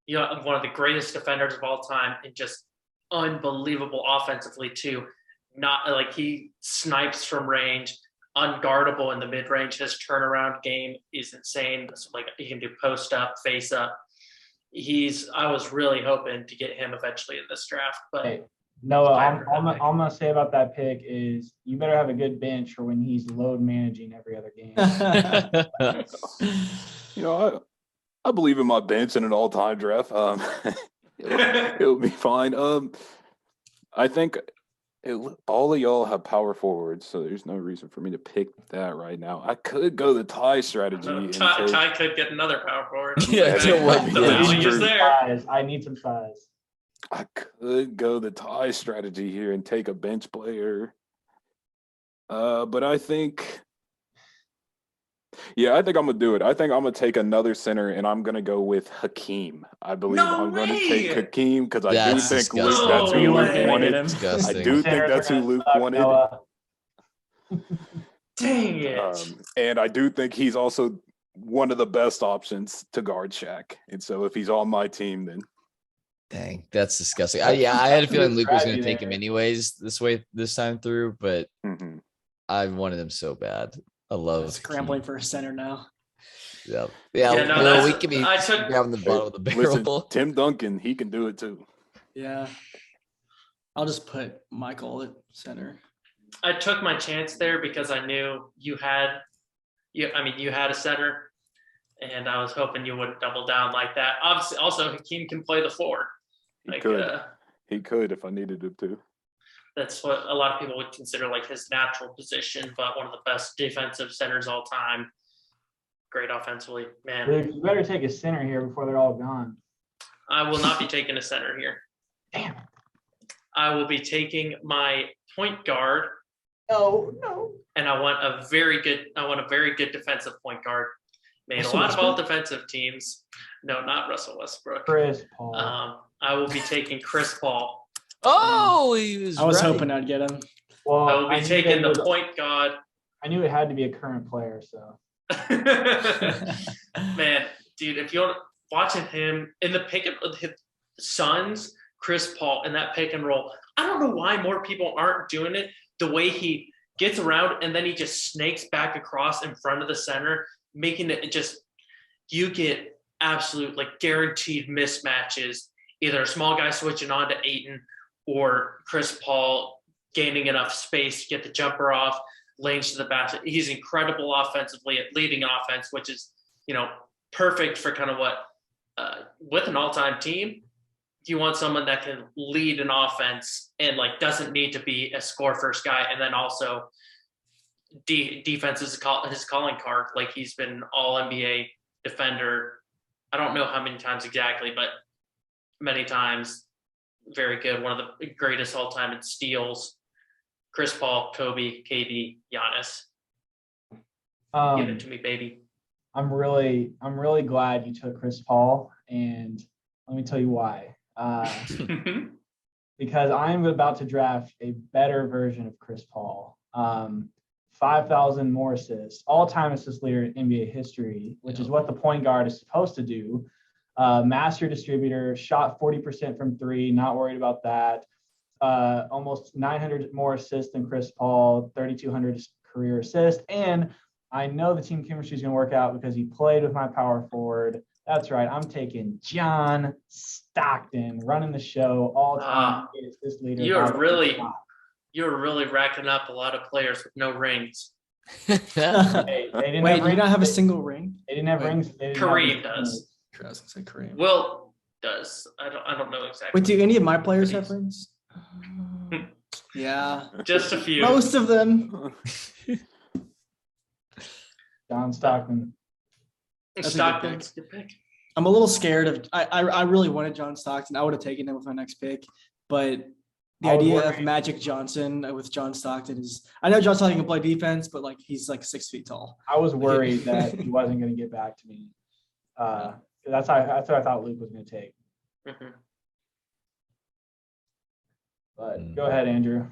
One of the greatest defenders of all time, and just unbelievable offensively too. Not like he snipes from range, unguardable in the mid range. His turnaround game is insane. So like he can do post up, face up. I was really hoping to get him eventually in this draft, but Hey, Noah, all I'm gonna say about that pick is you better have a good bench for when he's load managing every other game. I believe in my bench in an all-time draft. It'll be fine. I think all of y'all have power forwards, so there's no reason for me to pick that right now. I could go the Ty strategy. and take- Ty could get another power forward. Yeah, The yeah, value true. is there. I need some size. I could go the Ty strategy here and take a bench player. But I think I'm gonna do it. I think I'm gonna take another center, and I'm gonna go with Hakeem. I believe No I'm gonna way! take Hakeem because I do That's think Luke, disgusting. that's who You Luke weren't gonna wanted. get him. I Disgusting. do think Centers that's are who gonna Luke suck, wanted. Noah. Dang it. And I do think he's also one of the best options to guard Shaq. And so if he's on my team, then Dang, that's disgusting. I had a feeling Luke was going to Strategy take him there. anyways this time through, but mhm. I wanted him so bad. I love Scrambling for a center now. Yeah, Yeah, no, Will, we that's- could be I took- grabbing the bottom of the barrel. Listen, Tim Duncan, he can do it too. Yeah. I'll just put Michael at center. I took my chance there because I knew you had a center, and I was hoping you wouldn't double down like that. Obviously, also Hakeem can play the floor. He could. He could if I needed him to. That's what a lot of people would consider like his natural position, but one of the best defensive centers all time. Great offensively, man. Luke, you better take a center here before they're all gone. I will not be taking a center here. Damn. I will be taking my point guard, No. and I want a very good defensive point guard. Made Russell a lot of Westbrook? all defensive teams. No, not Russell Westbrook. Chris Paul. I will be taking Chris Paul. Oh, he was. I was right. hoping I'd get him. Well, I will be knew taking they the would- point guard. I knew it had to be a current player, so. Man, dude, if you're watching him in the pick and his Suns, Chris Paul in that pick and roll, I don't know why more people aren't doing it. The way he gets around and then he just snakes back across in front of the center, making it just, you get absolute like guaranteed mismatches. Either a small guy switching on to Ayton or Chris Paul gaining enough space to get the jumper off, lanes to the basket. He's incredible offensively at leading offense, which is, perfect for kind of what, with an all-time team, you want someone that can lead an offense and like doesn't need to be a score first guy. And then also defense is his calling card. Like he's been all NBA defender. I don't know how many times exactly, but many times. Very good. One of the greatest all time in steals. Chris Paul, Kobe, KD, Giannis. Give it to me, baby. I'm really glad you took Chris Paul, and let me tell you why. Because I'm about to draft a better version of Chris Paul. 5,000 more assists, all-time assist leader in NBA history, which is what the point guard is supposed to do. Master distributor, shot 40% from three, not worried about that. Almost 900 more assists than Chris Paul, 3,200 career assists. And I know the team chemistry is going to work out because he played with my power forward. That's right. I'm taking John Stockton, running the show, all-time assist leader. You're really racking up a lot of players with no rings. They didn't Wait, have you rings. don't have a single ring? They didn't have Wait. rings. They didn't have Kareem rings. does. I was gonna say Kareem. Will does. I don't know exactly. Wait, do any of my players have rings? Yeah, Just a few. most of them. John Stockton. That's a good Stockton's a good pick. I'm a little scared of. I really wanted John Stockton. I would have taken him with my next pick, but the I was idea of worried. Magic Johnson with John Stockton is. I know John Stockton can play defense, but like he's like 6 feet tall. I was worried that he wasn't going to get back to me. That's what I thought Luke was going to take. Mhm. But go ahead, Andrew.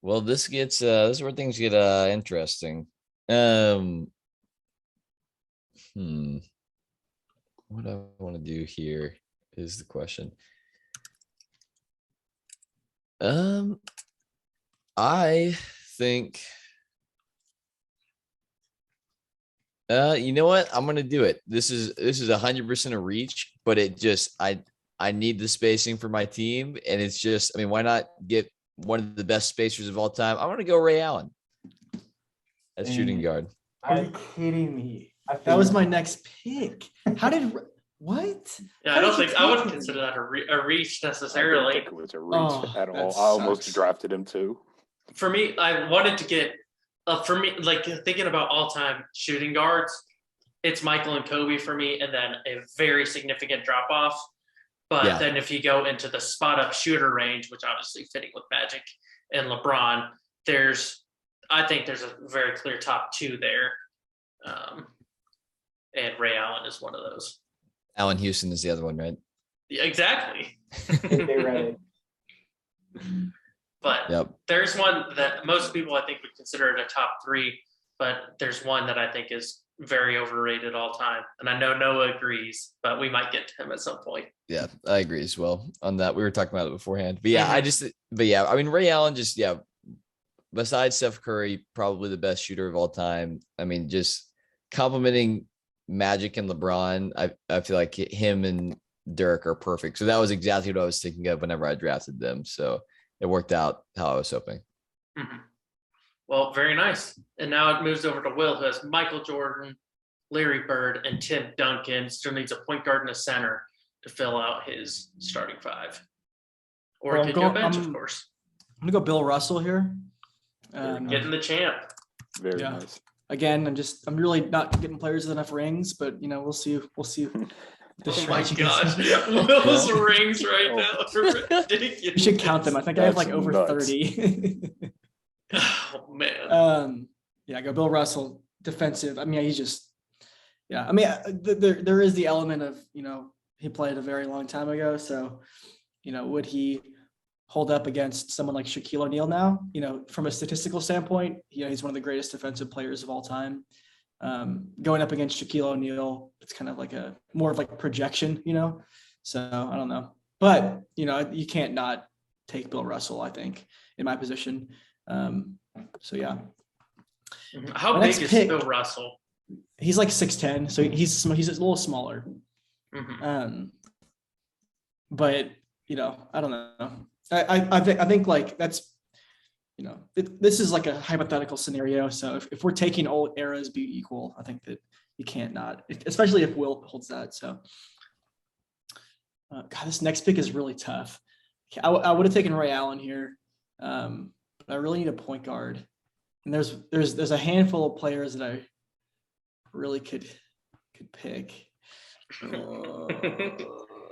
Well, this is where things get interesting. What do I want to do here is the question. I think you know what? I'm gonna do it. This is 100% a reach, but it just I need the spacing for my team, and it's just, I mean, why not get one of the best spacers of all time? I want to go Ray Allen as shooting guard. Are you kidding me? That was my next pick. How did What? Yeah, How I don't did you think I wouldn't take him? consider that a reach I didn't necessarily. think it was a reach Oh, at all. that I almost sucks. drafted him too. For me, I wanted to get for me, like thinking about all-time shooting guards, it's Michael and Kobe for me, and then a very significant drop off. But Yeah. then if you go into the spot up shooter range, which obviously fitting with Magic and LeBron, I think there's a very clear top two there. And Ray Allen is one of those. Allen Houston is the other one, right? Yeah, exactly. They read it. But Yep. there's one that most people I think would consider it a top three, but there's one that I think is very overrated all time. And I know Noah agrees, but we might get to him at some point. Yeah, I agree as well on that. We were talking about it beforehand. But yeah, Mhm. I mean, Ray Allen besides Steph Curry, probably the best shooter of all time. I mean, just complimenting Magic and LeBron, I feel like him and Dirk are perfect. So that was exactly what I was thinking of whenever I drafted them. So it worked out how I was hoping. Mhm. Well, very nice. And now it moves over to Will, who has Michael Jordan, Larry Bird, and Tim Duncan. Still needs a point guard and a center to fill out his starting five. Or Well, it could go bench, of course. I'm gonna go Bill Russell here. Getting the champ. Very Yeah. nice. Again, I'm really not getting players with enough rings, but we'll see. We'll see. The Oh my strategy goes. gosh. Will's rings right now are ridiculous. You should count them. I think I have like That's over nuts. 30. Oh man. Yeah, go Bill Russell, defensive. I mean, he's just, I mean, there is the element of, he played a very long time ago. So, would he hold up against someone like Shaquille O'Neal now? From a statistical standpoint, he's one of the greatest defensive players of all time. Going up against Shaquille O'Neal, it's kind of like more of like projection, so I don't know, but you can't not take Bill Russell, I think, in my position. So yeah. How My big next is pick- Bill Russell? He's like 6'10", so he's a little smaller. Mhm. But I don't know. I think like that's, this is like a hypothetical scenario. So if we're taking all eras be equal, I think that you can't not, especially if Will holds that. So, God, this next pick is really tough. I would have taken Ray Allen here, but I really need a point guard. And there's a handful of players that I really could pick.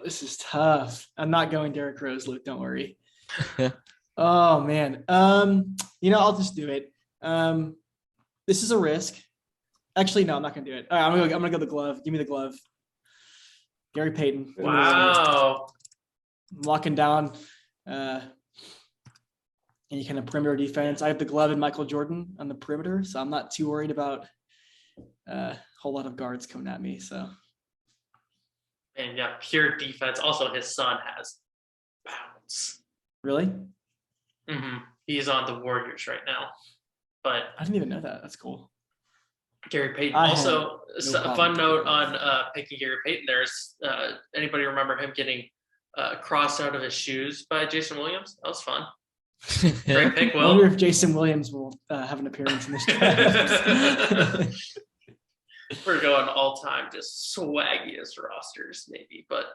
This is tough. I'm not going Derrick Rose, Luke. Don't worry. Oh man. I'll just do it. This is a risk. Actually, no, I'm not gonna do it. All right, I'm gonna go the glove. Give me the glove. Gary Payton. Wow. I'm locking down any kind of perimeter defense. I have the glove and Michael Jordan on the perimeter, so I'm not too worried about a whole lot of guards coming at me. So. And yeah, pure defense. Also, his son has bounce. Really? He's on the Warriors right now. But I didn't even know that. That's cool. Gary Payton. I Also, had no a fun problem note with on picking Gary Payton. There's anybody remember him getting crossed out of his shoes by Jason Williams? That was fun. Great pick, I Will. wonder if Jason Williams will have an appearance in this draft. We're going all time, just swaggiest rosters, maybe. But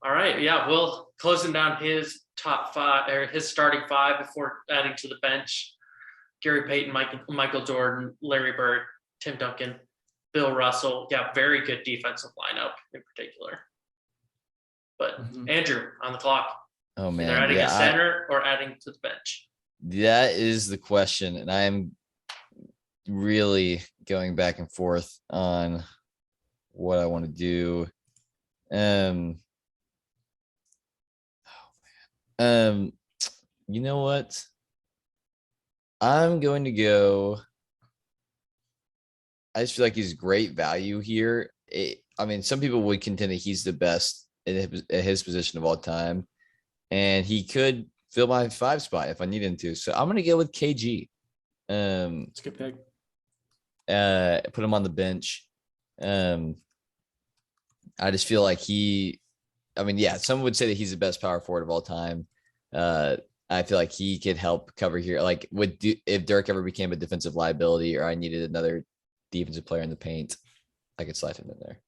all right, yeah, Will closing down his top five or his starting five before adding to the bench. Gary Payton, Michael Jordan, Larry Bird, Tim Duncan, Bill Russell. Yeah, very good defensive lineup in particular. But Andrew on the clock. Oh man. Either adding a center or adding to the bench. That is the question. And I am really going back and forth on what I want to do. You know what? I'm going to go. I just feel like he's great value here. I mean, some people would contend that he's the best at his position of all time, and he could fill my 5 spot if I need him to. So I'm going to go with KG. It's a good pick. Put him on the bench. I just feel like some would say that he's the best power forward of all time. I feel like he could help cover here. Like if Dirk ever became a defensive liability or I needed another defensive player in the paint, I could slide him in there.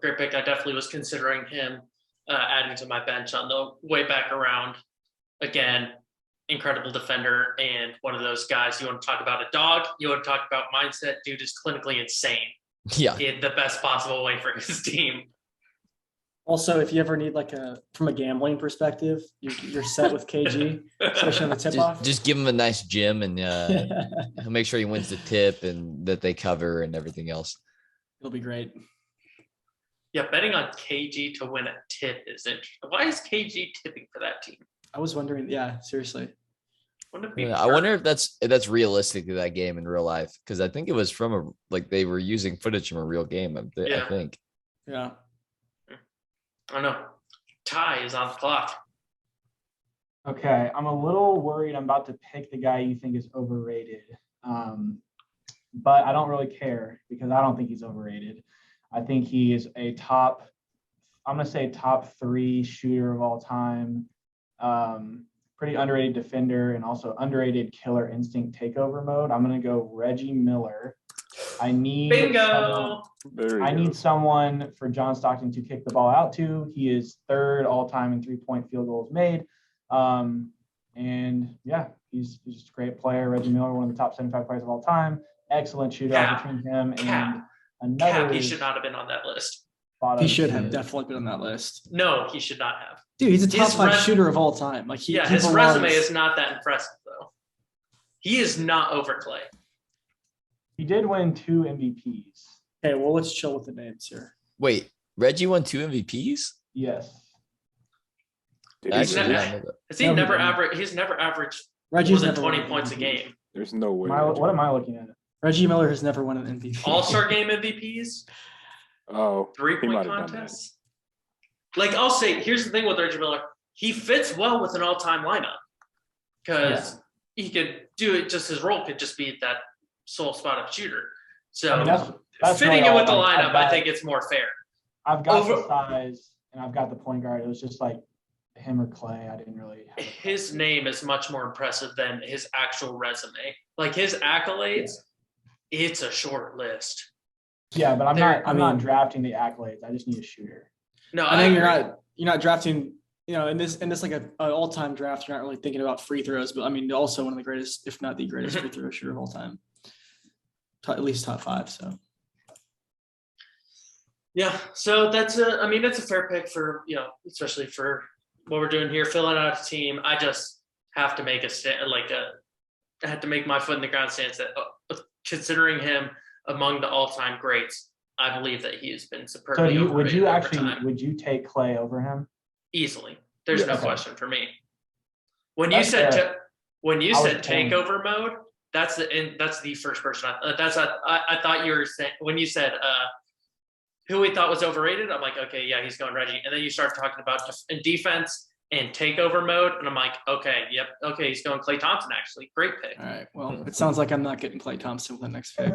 great pick. I definitely was considering him adding to my bench on the way back around. Again, incredible defender and one of those guys. You want to talk about a dog, you want to talk about mindset. Dude is clinically insane Yeah. in the best possible way for his team. Also, if you ever need from a gambling perspective, you're set with KG, especially on the tip off. Just give him a nice gym and he'll make sure he wins the tip and that they cover and everything else. It'll be great. Yeah, betting on KG to win a tip is interesting. Why is KG tipping for that team? I was wondering. Yeah, seriously. Wouldn't it be I wonder if that's realistic to that game in real life, because I think it was from they were using footage from a real game. I think. Yeah. I don't know. Ty is on the clock. Okay, I'm a little worried I'm about to pick the guy you think is overrated. But I don't really care because I don't think he's overrated. I think he is I'm going to say top 3 shooter of all time. Pretty underrated defender and also underrated killer instinct takeover mode. I'm going to go Reggie Miller. I need someone for John Stockton to kick the ball out to. He is 3rd all time in 3-point field goals made. And yeah, he's just a great player. Reggie Miller, one of the top 75 players of all time. Excellent shootout between him and another. He should not have been on that list. He should have definitely been on that list. No, he should not have. Dude, he's a top 5 shooter of all time. His resume is not that impressive though. He is not over Clay. He did win 2 MVPs. Okay, well, let's chill with the names here. Wait, Reggie won 2 MVPs? Yes. He's never averaged Reggie's more than 20 points a game. There's no way. What am I looking at? Reggie Miller has never won an MVP. All-Star game MVPs? Oh, 3-point contests? Like, I'll say, here's the thing with Reggie Miller. He fits well with an all-time lineup because he could do it. Just his role could just be that sole spot-up shooter. So that's fitting really it with the lineup, I think it's more fair. I've got the size and I've got the point guard. It was just like him or Clay. I didn't really. His name is much more impressive than his actual resume. Like his accolades, it's a short list. Yeah, but I'm not drafting the accolades. I just need a shooter. No, I think you're not drafting. In this like an all-time draft, you're not really thinking about free throws, but I mean, also one of the greatest, if not the greatest, free throw shooter of all time. At least top 5. So. Yeah. So that's a fair pick for especially for what we're doing here, filling out a team. I just have to make I had to make my foot in the ground stance that considering him among the all-time greats, I believe that he has been superbly overrated. Would you take Clay over him? Easily. There's no question for me. When you said takeover mode, that's the first person. I thought you were saying when you said who we thought was overrated. I'm like, okay, yeah, he's going Reggie. And then you start talking about defense and takeover mode, and I'm like, okay, he's going Klay Thompson. Actually, great pick. All right, well, it sounds like I'm not getting Klay Thompson with the next pick.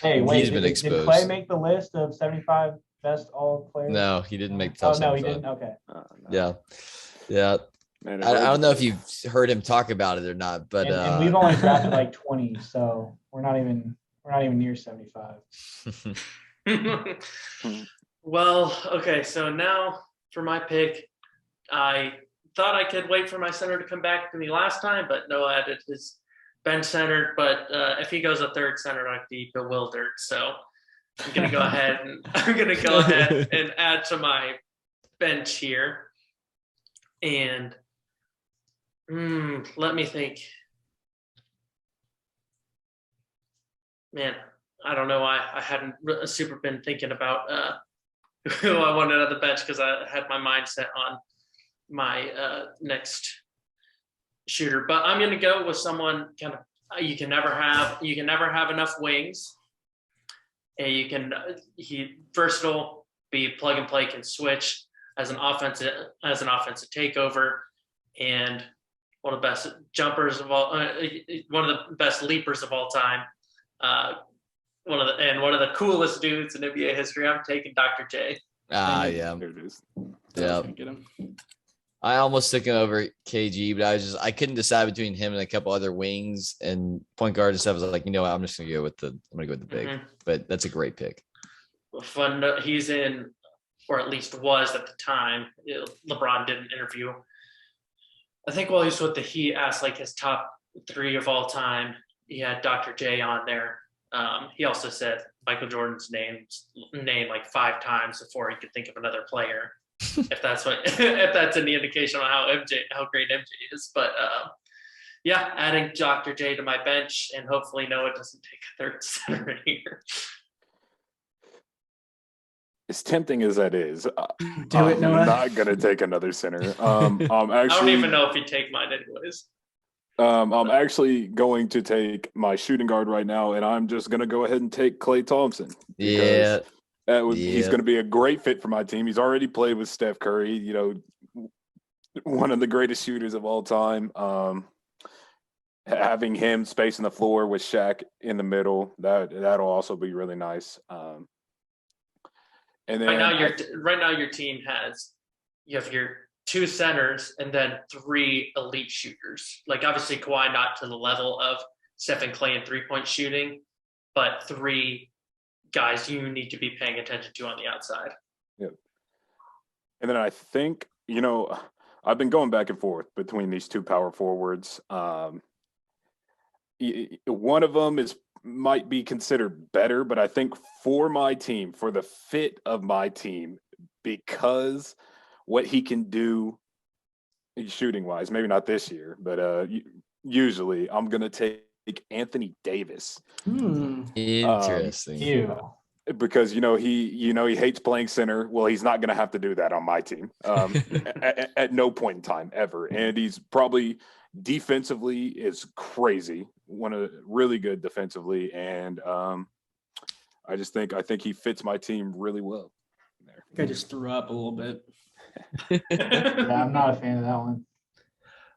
Hey, wait, he's been exposed. Did Klay make the list of 75 best all players? No, he didn't make the top 75. No, he didn't. Okay. No. Yeah. Man, I don't know if you've heard him talk about it or not, but and we've only drafted like 20, so we're not even near 75. Well, okay, so now for my pick, I thought I could wait for my center to come back to me last time, but Noah added his bench center. But if he goes a 3rd center, I'd be bewildered. So I'm gonna go ahead and add to my bench here. And let me think. Man, I don't know why I hadn't super been thinking about who I wanted on the bench because I had my mind set on my next shooter. But I'm going to go with someone kind of you can never have enough wings. And he versatile, be plug and play, can switch as an offensive takeover, and one of the best jumpers of all, one of the best leapers of all time. One of the coolest dudes in NBA history. I'm taking Dr. J. Yeah. There it is. Yeah. I almost took him over KG, but I couldn't decide between him and a couple other wings and point guard and stuff. I was like, I'm just gonna go with the big. Mm-hmm. But that's a great pick. fun. He's in, or at least was at the time. LeBron did an interview. I think while he's with the Heat, asked like his top 3 of all time. He had Dr. J on there. He also said Michael Jordan's name like 5 times before he could think of another player. if that's any indication on how great MJ is. But yeah, adding Dr. J to my bench, and hopefully Noah doesn't take a third center here. As tempting as that is, Do it, I'm Noah. not gonna take another center. I'm actually, I don't even know if he'd take mine anyways. I'm actually going to take my shooting guard right now, and I'm just gonna go ahead and take Klay Thompson. Yeah. He's going to be a great fit for my team. He's already played with Steph Curry, one of the greatest shooters of all time. Having him spacing the floor with Shaq in the middle, that'll also be really nice. And then right now your team you have your 2 centers and then 3 elite shooters. Like obviously Kawhi not to the level of Steph and Klay in 3-point shooting, but 3 guys you need to be paying attention to on the outside. Yep. And then I think, I've been going back and forth between these 2 power forwards. One of them might be considered better, but I think for my team, for the fit of my team, because what he can do shooting wise, maybe not this year, but usually I'm going to take Anthony Davis. Interesting. Because he hates playing center. Well, he's not going to have to do that on my team at no point in time ever. And he's probably defensively is crazy, really good defensively, and I think he fits my team really well. I just threw up a little bit. Yeah, I'm not a fan of that one.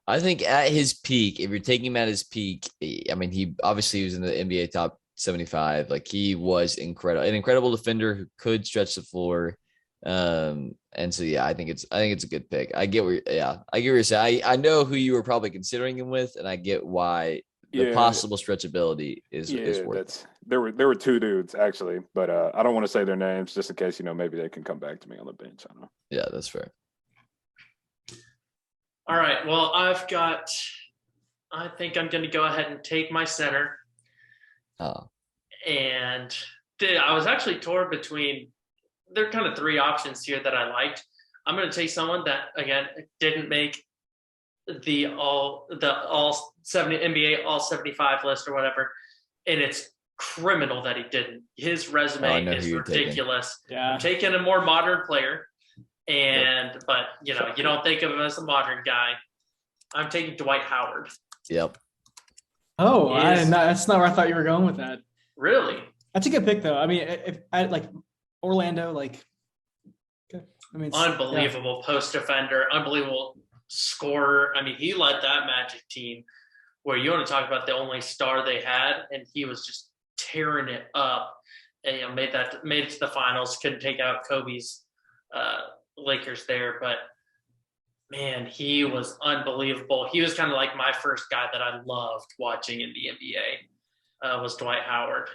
I think at his peak, if you're taking him at his peak, I mean, he obviously was in the NBA top 75. Like he was an incredible defender who could stretch the floor. And so, yeah, I think it's a good pick. I get what you're saying. I know who you were probably considering him with, and I get why the possible stretchability is worth it. There were 2 dudes actually, but I don't want to say their names just in case, maybe they can come back to me on the bench. I don't know. Yeah, that's fair. All right. Well, I think I'm going to go ahead and take my center. Oh. And I was actually torn between, there are kind of 3 options here that I liked. I'm going to take someone that, again, didn't make the all 70 NBA all 75 list or whatever. And it's criminal that he didn't. His resume is ridiculous. Yeah. I'm taking a more modern player. But you don't think of him as a modern guy. I'm taking Dwight Howard. Yep. Oh, that's not where I thought you were going with that. Really? That's a good pick, though. I mean, if I like Orlando, unbelievable post defender, unbelievable scorer. I mean, he led that Magic team where you want to talk about the only star they had, and he was just tearing it up. And made it to the finals. Couldn't take out Kobe's Lakers there, but man, he was unbelievable. He was kind of like my first guy that I loved watching in the NBA. Was Dwight Howard.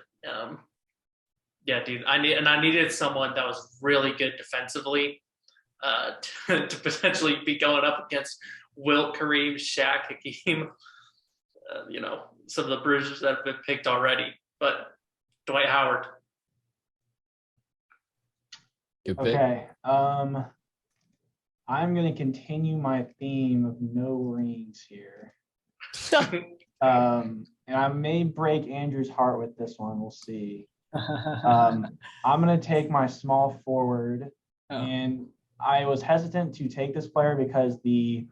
Yeah, dude. I needed someone that was really good defensively to potentially be going up against Wilt, Kareem, Shaq, Hakeem. Some of the bruisers that have been picked already, but Dwight Howard. Good pick. Okay. I'm going to continue my theme of no rings here. And I may break Andrew's heart with this one. We'll see. I'm going to take my small forward. And I was hesitant to take this player because the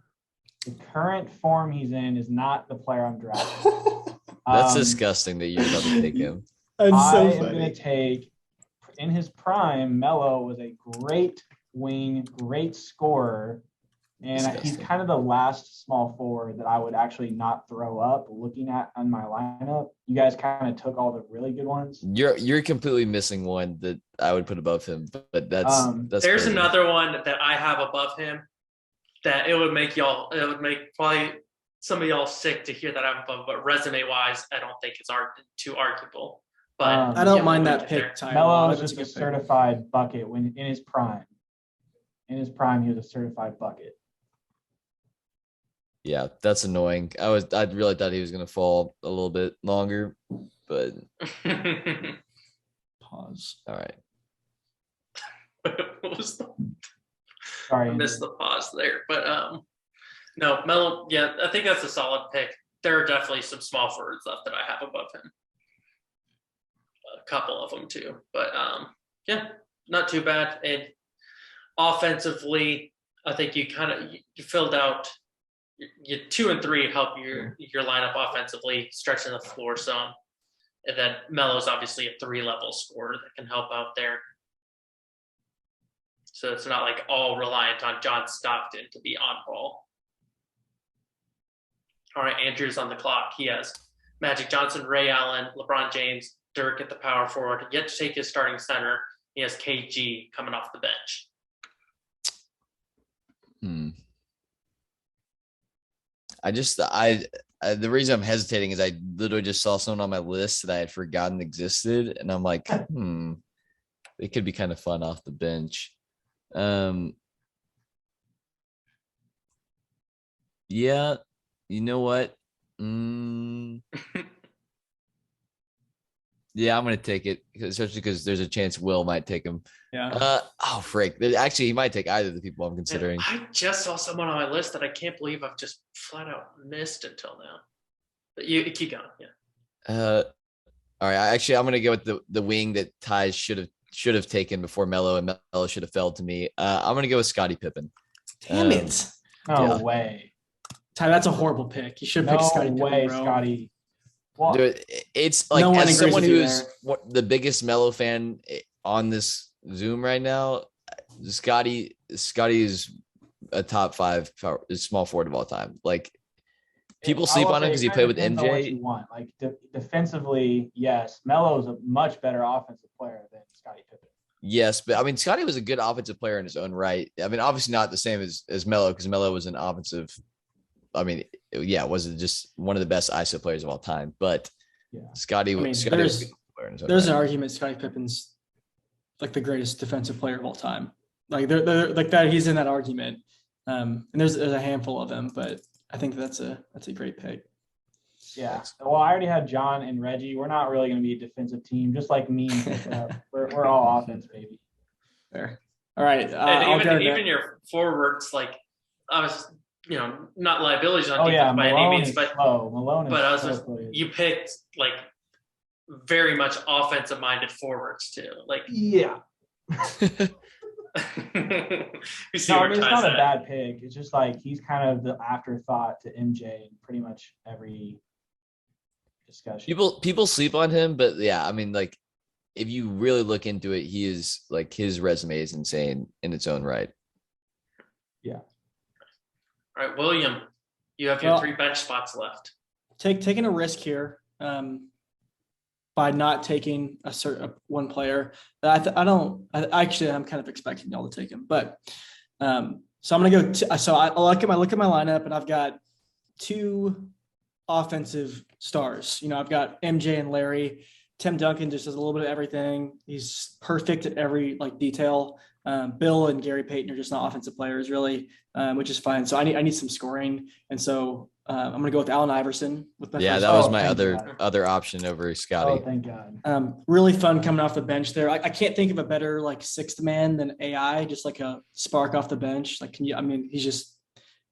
current form he's in is not the player I'm drafting. That's disgusting that you're about to take him. I'm going to take, in his prime, Melo was a great wing, great scorer, and he's kind of the last small forward that I would actually not throw up looking at on my lineup. You guys kind of took all the really good ones. You're completely missing one that I would put above him, but that's there's crazy. another one that I have above him that it would make probably some of y'all sick to hear that I'm above, but resume wise, I don't think it's too arguable. But I don't yeah, mind we'll that get there. pick, Ty. Melo is That's just a good pick. certified bucket when in his prime. In his prime, he was a certified bucket. Yeah, that's annoying. I really thought he was gonna fall a little bit longer, but Pause. all right. What was the Sorry, I missed Andrew. the pause there, but no, Melo. Yeah, I think that's a solid pick. There are definitely some small forwards left that I have above him. A couple of them too, but yeah, not too bad. And offensively, I think you filled out. Your 2 and 3 help your lineup offensively, stretching the floor some, and then Melo's obviously a 3-level scorer that can help out there. So it's not like all reliant on John Stockton to be on ball. All right, Andrew's on the clock. He has Magic Johnson, Ray Allen, LeBron James, Dirk at the power forward. Yet to take his starting center. He has KG coming off the bench. The reason I'm hesitating is I literally just saw someone on my list that I had forgotten existed, and I'm like, it could be kind of fun off the bench. Yeah, you know what? Yeah, I'm gonna take it, especially because there's a chance Will might take him. Yeah. Oh frick! Actually, he might take either of the people I'm considering. I just saw someone on my list that I can't believe I've just flat out missed until now. But you keep going, yeah. All right. I'm gonna go with the wing that Ty should have taken before Melo, and Melo should have fell to me. I'm gonna go with Scottie Pippen. Damn it. No Yeah. way. Ty, that's a horrible pick. You should No pick Scottie way, Pippen, bro. Scotty. Well, Dude, it's like, No one as agrees someone with you who's the biggest Melo fan on this Zoom right now, Scotty is a top 5 small forward of all time. Like, people I sleep will on him say because it he kinda played with depends on what MJ. you want. Like defensively, yes, Melo's a much better offensive player than Scottie Pippen. Yes, but I mean, Scotty was a good offensive player in his own right. I mean, obviously not the same as Melo, because Melo was an offensive. I mean, yeah, wasn't just one of the best ISO players of all time. But Yeah. Scotty was a good player in his own There's right. an argument Scottie Pippen's like the greatest defensive player of all time. Like they're like that. He's in that argument. And there's a handful of them, but I think that's a great pick. Yeah. Well, I already had John and Reggie. We're not really going to be a defensive team, just like me. We're all offense, baby. Fair. All right. And even your forwards, like, I was, not liabilities on defense by any means, but Malone is but I was so just, good. you picked like very much offensive minded forwards too. Like, Yeah. you see No, I where mean, it's Ty's not a at. bad pick. It's just like he's kind of the afterthought to MJ in pretty much every discussion. People sleep on him, but yeah, I mean, like, if you really look into it, he is like, his resume is insane in its own right. Yeah. All right, William, you have your 3 bench spots left. Taking a risk here by not taking a certain one player. I'm kind of expecting y'all to take him, but so I'm gonna go. So I look at my lineup, and I've got 2 offensive stars. I've got MJ and Larry. Tim Duncan just does a little bit of everything. He's perfect at every detail. Bill and Gary Payton are just not offensive players, really, which is fine. So I need some scoring, and so I'm going to go with Allen Iverson with my first. That was Oh, my thank other option over Oh, Scotty. thank God. Really fun coming off the bench there. I can't think of a better sixth man than AI, just like a spark off the bench.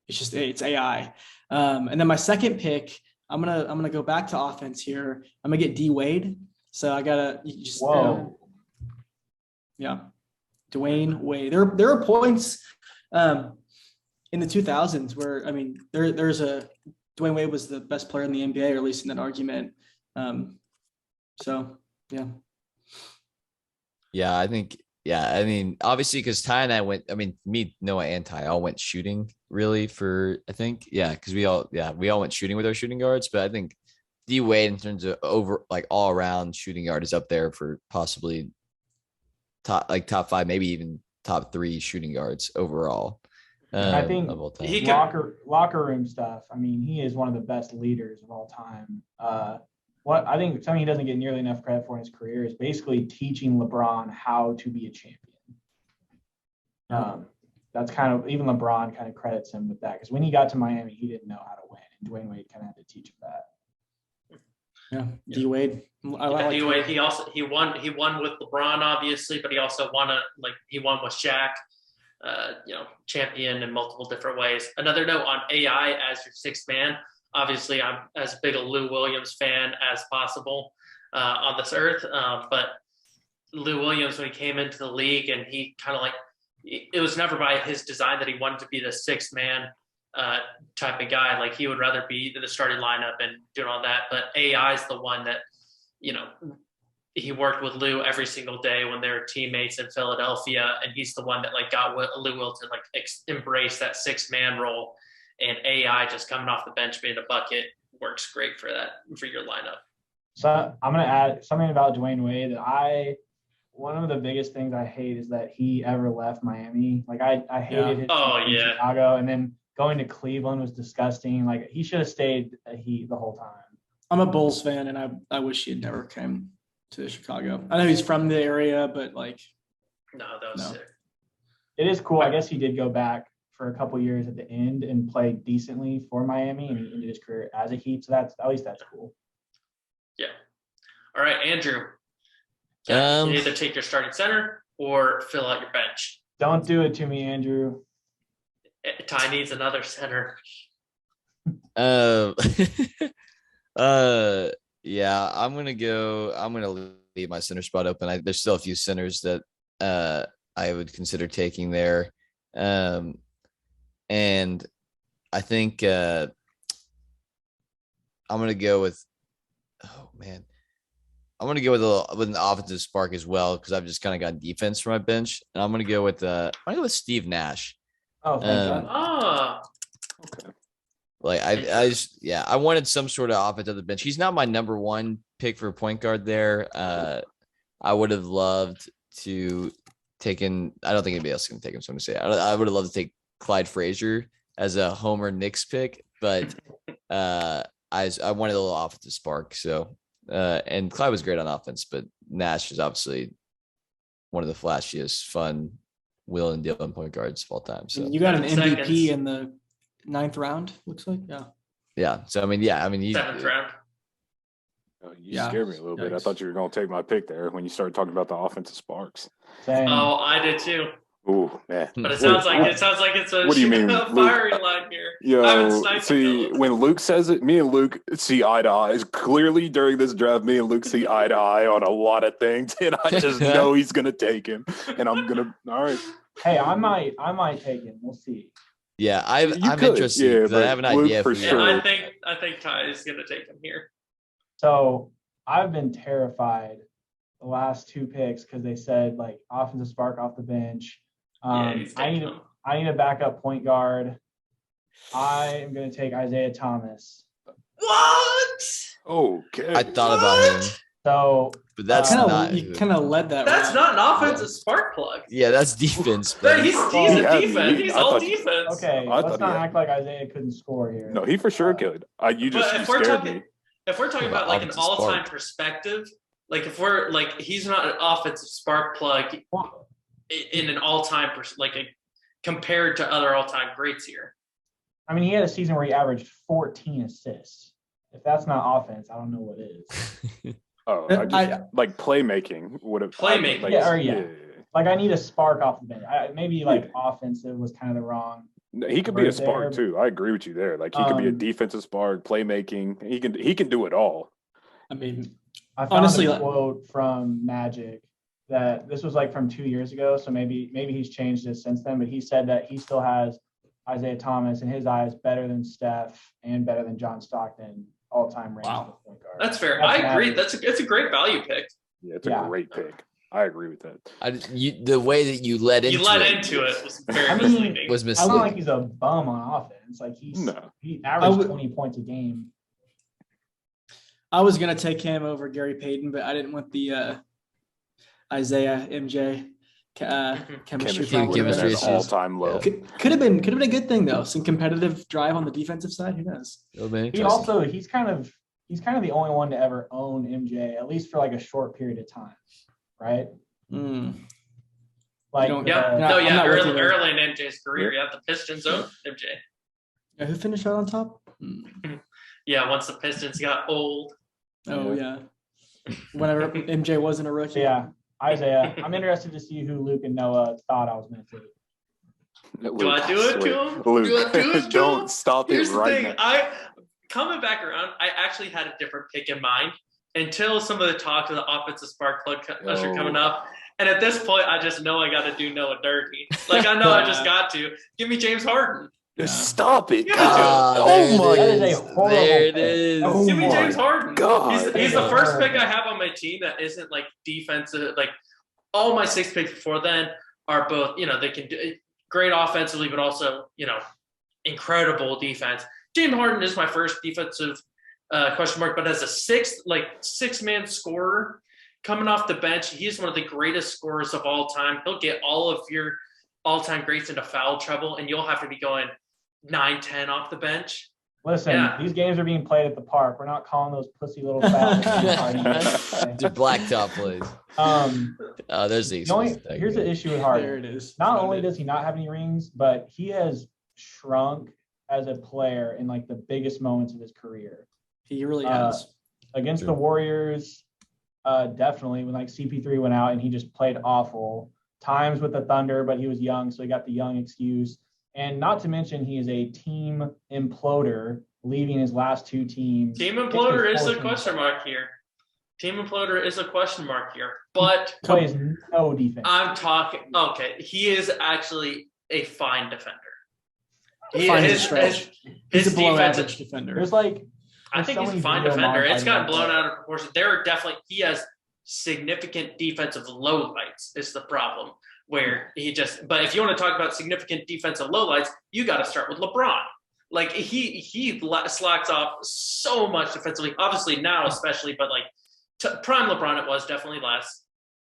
It's AI. And then my second pick, I'm gonna go back to offense here. I'm gonna get D Wade. So I gotta just yeah, Dwayne Wade. There are points in the 2000s where there's a Dwayne Wade was the best player in the NBA, or at least in that argument. So yeah. Yeah, I think. Yeah, I mean, obviously, because Ty and I went. I mean, me, Noah, and Ty all went shooting. Really, for I think, yeah, because we all went shooting with our shooting guards. But I think D Wade, in terms of all around shooting guard, is up there for possibly top 5, maybe even top 3 shooting guards overall. I think of all time. locker room stuff. I mean, he is one of the best leaders of all time. what I think something he doesn't get nearly enough credit for in his career is basically teaching LeBron how to be a champion. That's kind of, even LeBron kind of credits him with that, because when he got to Miami, he didn't know how to win, and Dwayne Wade kind of had to teach him that. Yeah, D Wade. D Wade. He won with LeBron, obviously, but he also won with Shaq. Champion in multiple different ways. Another note on AI as your sixth man. Obviously, I'm as big a Lou Williams fan as possible on this earth. But Lou Williams, when he came into the league, and he kind of it was never by his design that he wanted to be the sixth man type of guy. Like, he would rather be in the starting lineup and doing all that. But AI is the one that, he worked with Lou every single day when they were teammates in Philadelphia, and he's the one that got Lou Will to embrace that sixth man role. And AI just coming off the bench being a bucket works great for your lineup. So I'm gonna add something about Dwayne Wade that one of the biggest things I hate is that he ever left Miami. Like, I hated his in Chicago, and then going to Cleveland was disgusting. Like, he should have stayed the whole time. I'm a Bulls fan, and I wish he had never came to Chicago. I know he's from the area, but sick. It is cool. I guess he did go back for a couple years at the end and play decently for Miami, and he ended his career as a Heat. So that's cool. Yeah. All right, Andrew. You either take your starting center or fill out your bench. Don't do it to me, Andrew. Ty needs another center. Yeah, I'm gonna leave my center spot open. There's still a few centers that I would consider taking there. And I think I'm gonna go with I'm gonna go with an offensive spark as well, because I've just kind of got defense for my bench, and I'm gonna go with Steve Nash. Oh, thank God. Okay. Like, I wanted some sort of offense on the bench. He's not my number one pick for a point guard there. I would have loved to take in. I don't think anybody else can take him. So I'm gonna say I would have loved to take Clyde Frazier as a Homer Knicks pick, but I wanted a little offensive spark. So and Clyde was great on offense, but Nash is obviously one of the flashiest, fun, will and deal point guards of all time. So you got an MVP in the 9th round, looks like. Yeah. So I mean, he's 7th round. You scared me a little bit. I thought you were going to take my pick there when you started talking about the offensive sparks. Same. Oh, I did too. Ooh, man. But it sounds like it's a what do you mean, firing line here. Yo, see, when Luke says it, me and Luke see eye to eye. Clearly during this draft, me and Luke see eye to eye on a lot of things, and I just know he's gonna take him, and I'm gonna. All right. Hey, I might take him. We'll see. Yeah, I'm interested because I have an idea for sure. And I think Ty is gonna take him here. So I've been terrified the last 2 picks because they said offensive spark off the bench. I need a backup point guard. I am going to take Isaiah Thomas. What? Okay. I thought about him. So, but that's you kind of led that. That's not an offensive spark plug. Yeah, that's defense. He's a defense. He's all defense. Okay, let's not act like Isaiah couldn't score here. No, he for sure could. You scared me. If we're talking about an all-time perspective, if we're he's not an offensive spark plug in an all-time compared to other all-time greats here. I mean, he had a season where he averaged 14 assists. If that's not offense, I don't know what is. Playmaking would have. Playmaking. Yeah. I need a spark off the bench. Maybe offensive was kind of the wrong. He could be a spark too. I agree with you there. He could be a defensive spark, playmaking. He can do it all. I mean, I found a quote from Magic that this was from 2 years ago. So maybe he's changed it since then. But he said that he still has Isaiah Thomas in his eyes better than Steph and better than John Stockton all-time range. Wow, that's fair. I agree. It's a great value pick. Yeah, it's a great pick. I agree with that. The way that you led into it was very misleading. Was misleading. It's not like he's a bum on offense. He averaged 20 points a game. I was gonna take him over Gary Payton, but I didn't want the Isaiah MJ chemistry issues. All-time low. Could have been a good thing though. Some competitive drive on the defensive side. Who knows? He's kind of he's kind of the only one to ever own MJ, at least for like a short period of time, right? Like, don't- Yeah, Yeah, no, I'm yeah, not with you early there. in MJ's career, yeah, the Pistons owned MJ. Yeah, who finished out on top? Yeah, once the Pistons got old. Oh yeah. Whenever MJ wasn't a rookie. yeah, Isaiah, I'm interested to see who Luke and Noah thought I was going to take. Do I do it to him? Luke, Do I do it to don't him? stop Here's it the right thing. now. Coming back around, I actually had a different pick in mind until some of the talk of the offensive spark plug usher coming up. And at this point, I just know I got to do Noah dirty. Like, I know I just got to. Give me James Harden. Yeah. Stop it. Yeah. God. Oh my. That is a horrible There it pick. is. Oh Give me my James Harden. God. He's the first pick I have on my team that isn't like defensive. Like, all my 6 picks before then are both, they can do great offensively, but also, incredible defense. James Harden is my first defensive question mark, but as a six-man scorer coming off the bench, he's one of the greatest scorers of all time. He'll get all of your all-time greats into foul trouble, and you'll have to be going 9-10 off the bench. Listen, these games are being played at the park. We're not calling those pussy little fouls. The blacktop plays. There's the Here's the issue with Harden. There it is. Not only does he not have any rings, but he has shrunk as a player in like the biggest moments of his career. He really has. Against True. the Warriors, definitely when like CP3 went out and he just played awful. Times with the Thunder, but he was young, so he got the young excuse. And not to mention, he is a team imploder, leaving his last 2 teams. Team imploder is a question mark here. But Plays no defense. I'm talking. Okay, he is actually a fine defender. Fine is a stretch. He's a below average defender. There's like, I think so he's a many fine video defender. montages It's gotten like blown that. out of proportion. He has significant defensive lowlights is the problem. Where but if you want to talk about significant defensive lowlights, you got to start with LeBron. Like he slacks off so much defensively. Obviously now, especially, but like prime LeBron, it was definitely less.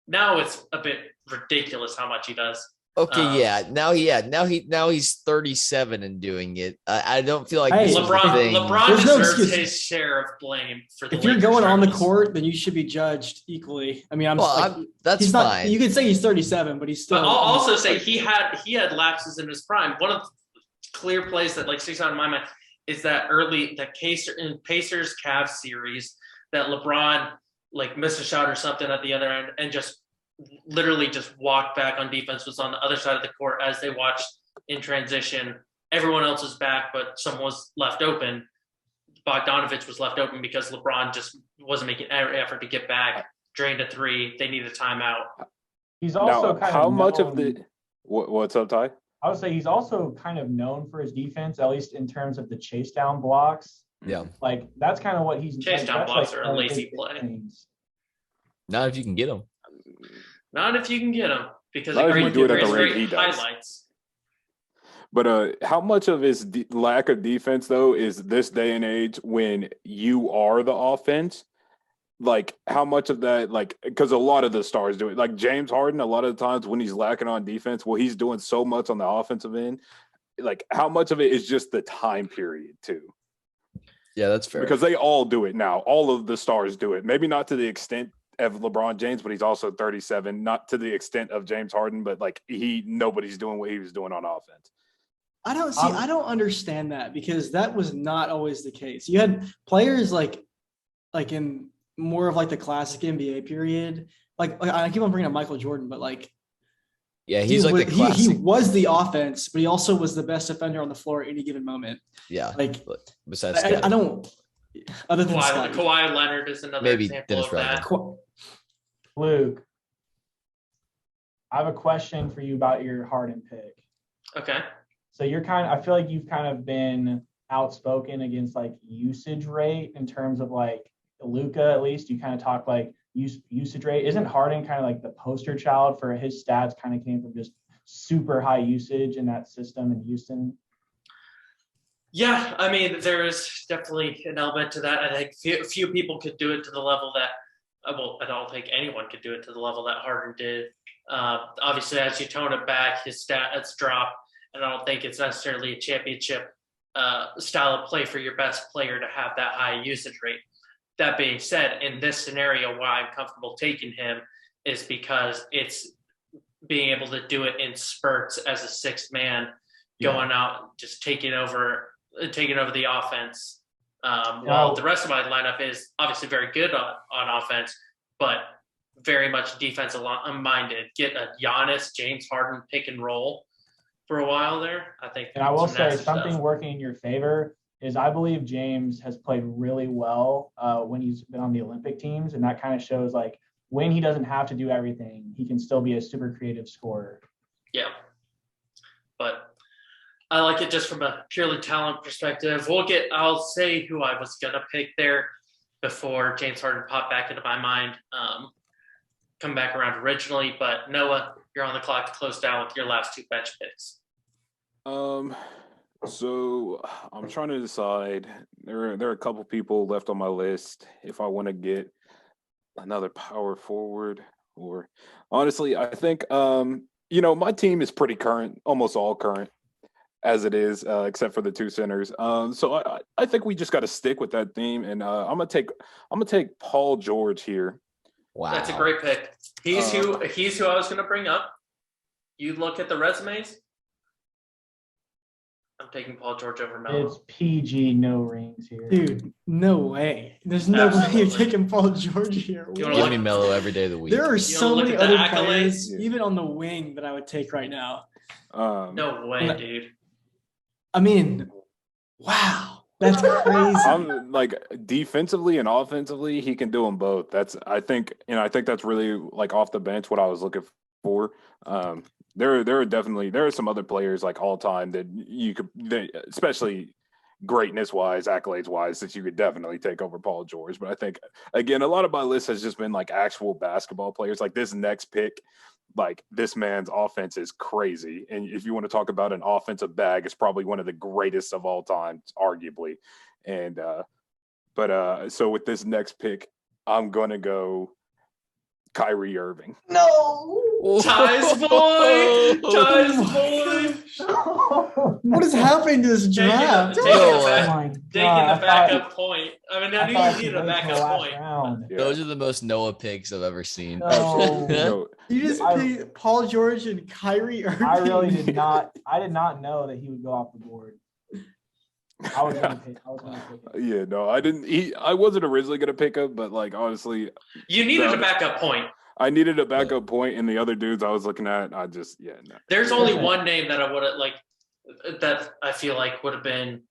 Now it's a bit ridiculous how much he does. Okay, Now he's 37 and doing it. I don't feel like Hey, this is the thing. LeBron There's no deserves excuse. his share of blame for the. If you're Lakers going on the struggles. court, then you should be judged equally. I mean, That's he's fine. not. You could say he's 37, but he's still. But I'll also say he had lapses in his prime. One of the clear plays that like sticks out in my mind is that Pacers Cavs series that LeBron like missed a shot or something at the other end and just literally just walked back on defense, was on the other side of the court as they watched in transition. Everyone else is back, but someone was left open. Bogdanovich was left open because LeBron just wasn't making every effort to get back. Drained a 3. They need a timeout. He's also Now, kind how of much known, of the what's up, Ty? I would say he's also kind of known for his defense, at least in terms of the chase down blocks. Yeah. Like that's kind of what he's Chase down that's blocks like are a one of lazy his play. things. Not if you can get him. Not if you can get him because Not of if you do it at the rate great he does. highlights. But how much of his lack of defense, though, is this day and age when you are the offense? Like, how much of that, like, because a lot of the stars do it. Like, James Harden, a lot of the times when he's lacking on defense, well, he's doing so much on the offensive end. Like, how much of it is just the time period, too? Yeah, that's fair. Because they all do it now. All of the stars do it. Maybe not to the extent of LeBron James, but he's also 37. Not to the extent of James Harden, but, like, nobody's doing what he was doing on offense. I don't understand that because that was not always the case. You had players like in more of like the classic NBA period. Like I keep on bringing up Michael Jordan, but like yeah, he's like the he classic. was the offense, but he also was the best defender on the floor at any given moment. Yeah. Like Besides I don't. Other than Kawhi Leonard is another Maybe example Dennis of that. Luke, I have a question for you about your Harden pick. Okay. So I feel like you've kind of been outspoken against like usage rate in terms of like Luka, at least you kind of talk like usage rate. Isn't Harden kind of like the poster child for his stats kind of came from just super high usage in that system in Houston? Yeah, I mean, there is definitely an element to that. I think few people could do it to the level that, I don't think anyone could do it to the level that Harden did. Obviously, as you tone it back, his stats drop. And I don't think it's necessarily a championship style of play for your best player to have that high usage rate. that being said, in this scenario, why I'm comfortable taking him is because it's being able to do it in spurts as a sixth man, going out, just taking over the offense. While the rest of my lineup is obviously very good on offense, but very much defensive minded. Get a Giannis, James Harden pick and roll for a while there. I think. And I will say nasty something stuff. working in your favor is I believe James has played really well when he's been on the Olympic teams, and that kind of shows like when he doesn't have to do everything, he can still be a super creative scorer. Yeah, but I like it just from a purely talent perspective. I'll say who I was gonna pick there before James Harden popped back into my mind. Come back around originally, but Noah, you're on the clock to close down with your last two bench picks. So I'm trying to decide. There are a couple people left on my list. If I want to get another power forward, or honestly, I think my team is pretty current, almost all current as it is, except for the two centers. So I think we just got to stick with that theme, and I'm gonna take Paul George here. Wow. That's a great pick. He's who I was going to bring up. You look at the resumes. I'm taking Paul George over Melo. It's PG, no rings here. Dude, no way. There's no way you're taking Paul George here. You wanna Give look- me Melo every day of the week. There are wanna so look many at the other accolades? players, Yeah. even on the wing, that I would take right now. No way, No. dude. I mean, wow. That's crazy. I'm like defensively and offensively, he can do them both. I think that's really like off the bench what I was looking for. There are some other players like all time that especially greatness wise, accolades wise, that you could definitely take over Paul George. But I think again, a lot of my list has just been like actual basketball players. Like this next pick, like this man's offense is crazy. And if you want to talk about an offensive bag, it's probably one of the greatest of all time, arguably. And so with this next pick, I'm gonna go Kyrie Irving. No. Ty's boy! Ty's boy! What is happening to this draft? Taking Oh the my taking God, the backup point. I mean, I I knew thought you needed a wait till the backup last point. round. Yeah. Those are the most Noah picks I've ever seen. No. So, You just I- picked Paul George and Kyrie Irving. I really did not. I did not know that he would go off the board. I was gonna pick it. yeah, no, I didn't. I wasn't originally gonna pick him, but like honestly, You needed No. a backup point. I needed a backup point, and the other dudes I was looking at, no. There's only Listen. one name that I would have that I feel like would have been.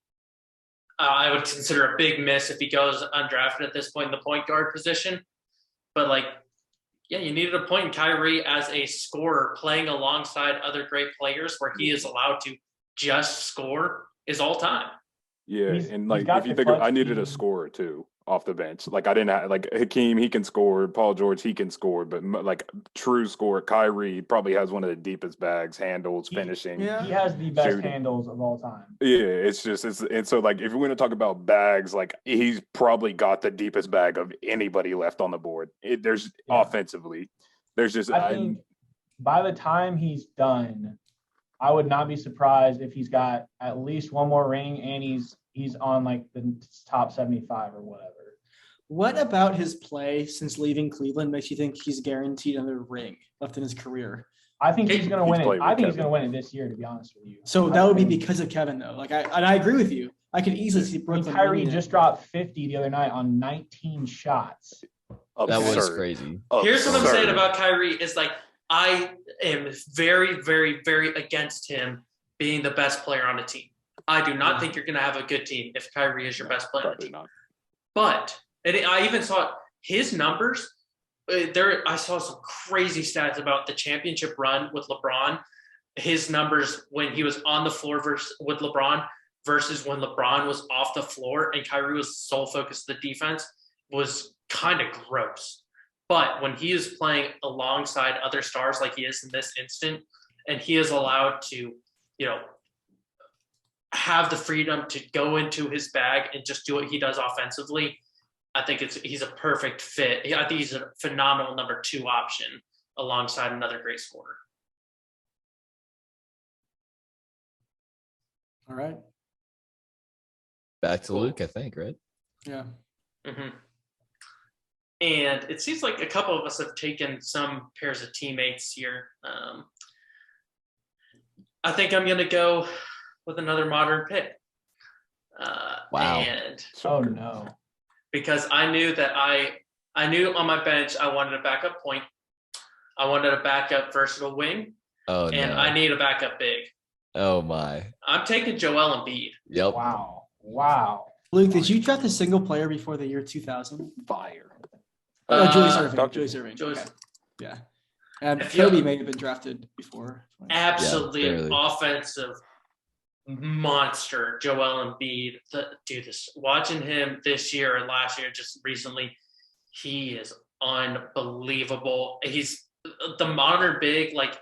I would consider a big miss if he goes undrafted at this point in the point guard position. But you needed a point in Kyrie as a scorer playing alongside other great players where he is allowed to just score is all time. Yeah, He's- and he's like got if you the think of, I clutch needed a speed. scorer too off the bench. Like I didn't have like Hakeem, he can score. Paul George, he can score, but like true score, Kyrie probably has one of the deepest bags, handles, finishing. Yeah. He has the best Shooting. handles of all time. Yeah, and so like if we're gonna talk about bags, like he's probably got the deepest bag of anybody left on the board. There's Yeah. offensively, there's just I think by the time he's done, I would not be surprised if he's got at least one more ring and he's on like the top 75 or whatever. What about his play since leaving Cleveland makes you think he's guaranteed another ring left in his career? I think he's going to He's win it. played with I think he's Kevin. going to win it this year, to be honest with you. So that would be because of Kevin, though. I agree with you. I could easily see Brooklyn. Kyrie winning it. just dropped 50 the other night on 19 shots. That was absurd. crazy. Here's what I'm Absurd. saying about Kyrie is I am very, very, very against him being the best player on the team. I do not think you're going to have a good team if Kyrie is your best player on the Probably team. not. But I even saw his numbers. I saw some crazy stats about the championship run with LeBron. His numbers when he was on the floor with LeBron versus when LeBron was off the floor and Kyrie was sole focus of the defense was kind of gross. But when he is playing alongside other stars like he is in this instant, and he is allowed to, have the freedom to go into his bag and just do what he does offensively, I think he's a perfect fit. I think he's a phenomenal number 2 option alongside another great scorer. All right. Back to Luke, I think, right? Yeah. Mm-hmm. And it seems like a couple of us have taken some pairs of teammates here. I think I'm going to go with another modern pick. Wow. And Oh no. because I knew that I knew on my bench I wanted a backup point. I wanted a backup versatile wing. Oh And no. I need a backup big. Oh my. I'm taking Joel Embiid. Yep. Wow. Luke, did you draft a single player before the year 2000? Fire. Oh, Julius Irving. Dr. Julius Irving. Julius- Okay. Yeah. And If you- Kobe may have been drafted before. Absolute barely. offensive monster, Joel Embiid. Watching him this year and last year, just recently, he is unbelievable. He's the modern big. Like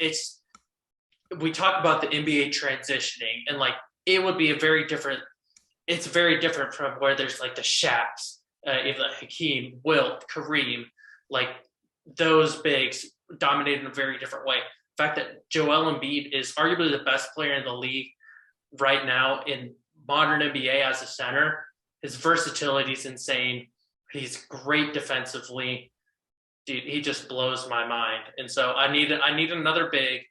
we talk about the NBA transitioning, and like it would be a very different. It's very different from where there's like the Shaqs, Hakeem, Wilt, Kareem, like those bigs dominate in a very different way. The fact that Joel Embiid is arguably the best player in the league right now in modern NBA as a center, his versatility is insane. He's great defensively. Dude, he just blows my mind. And so I need another big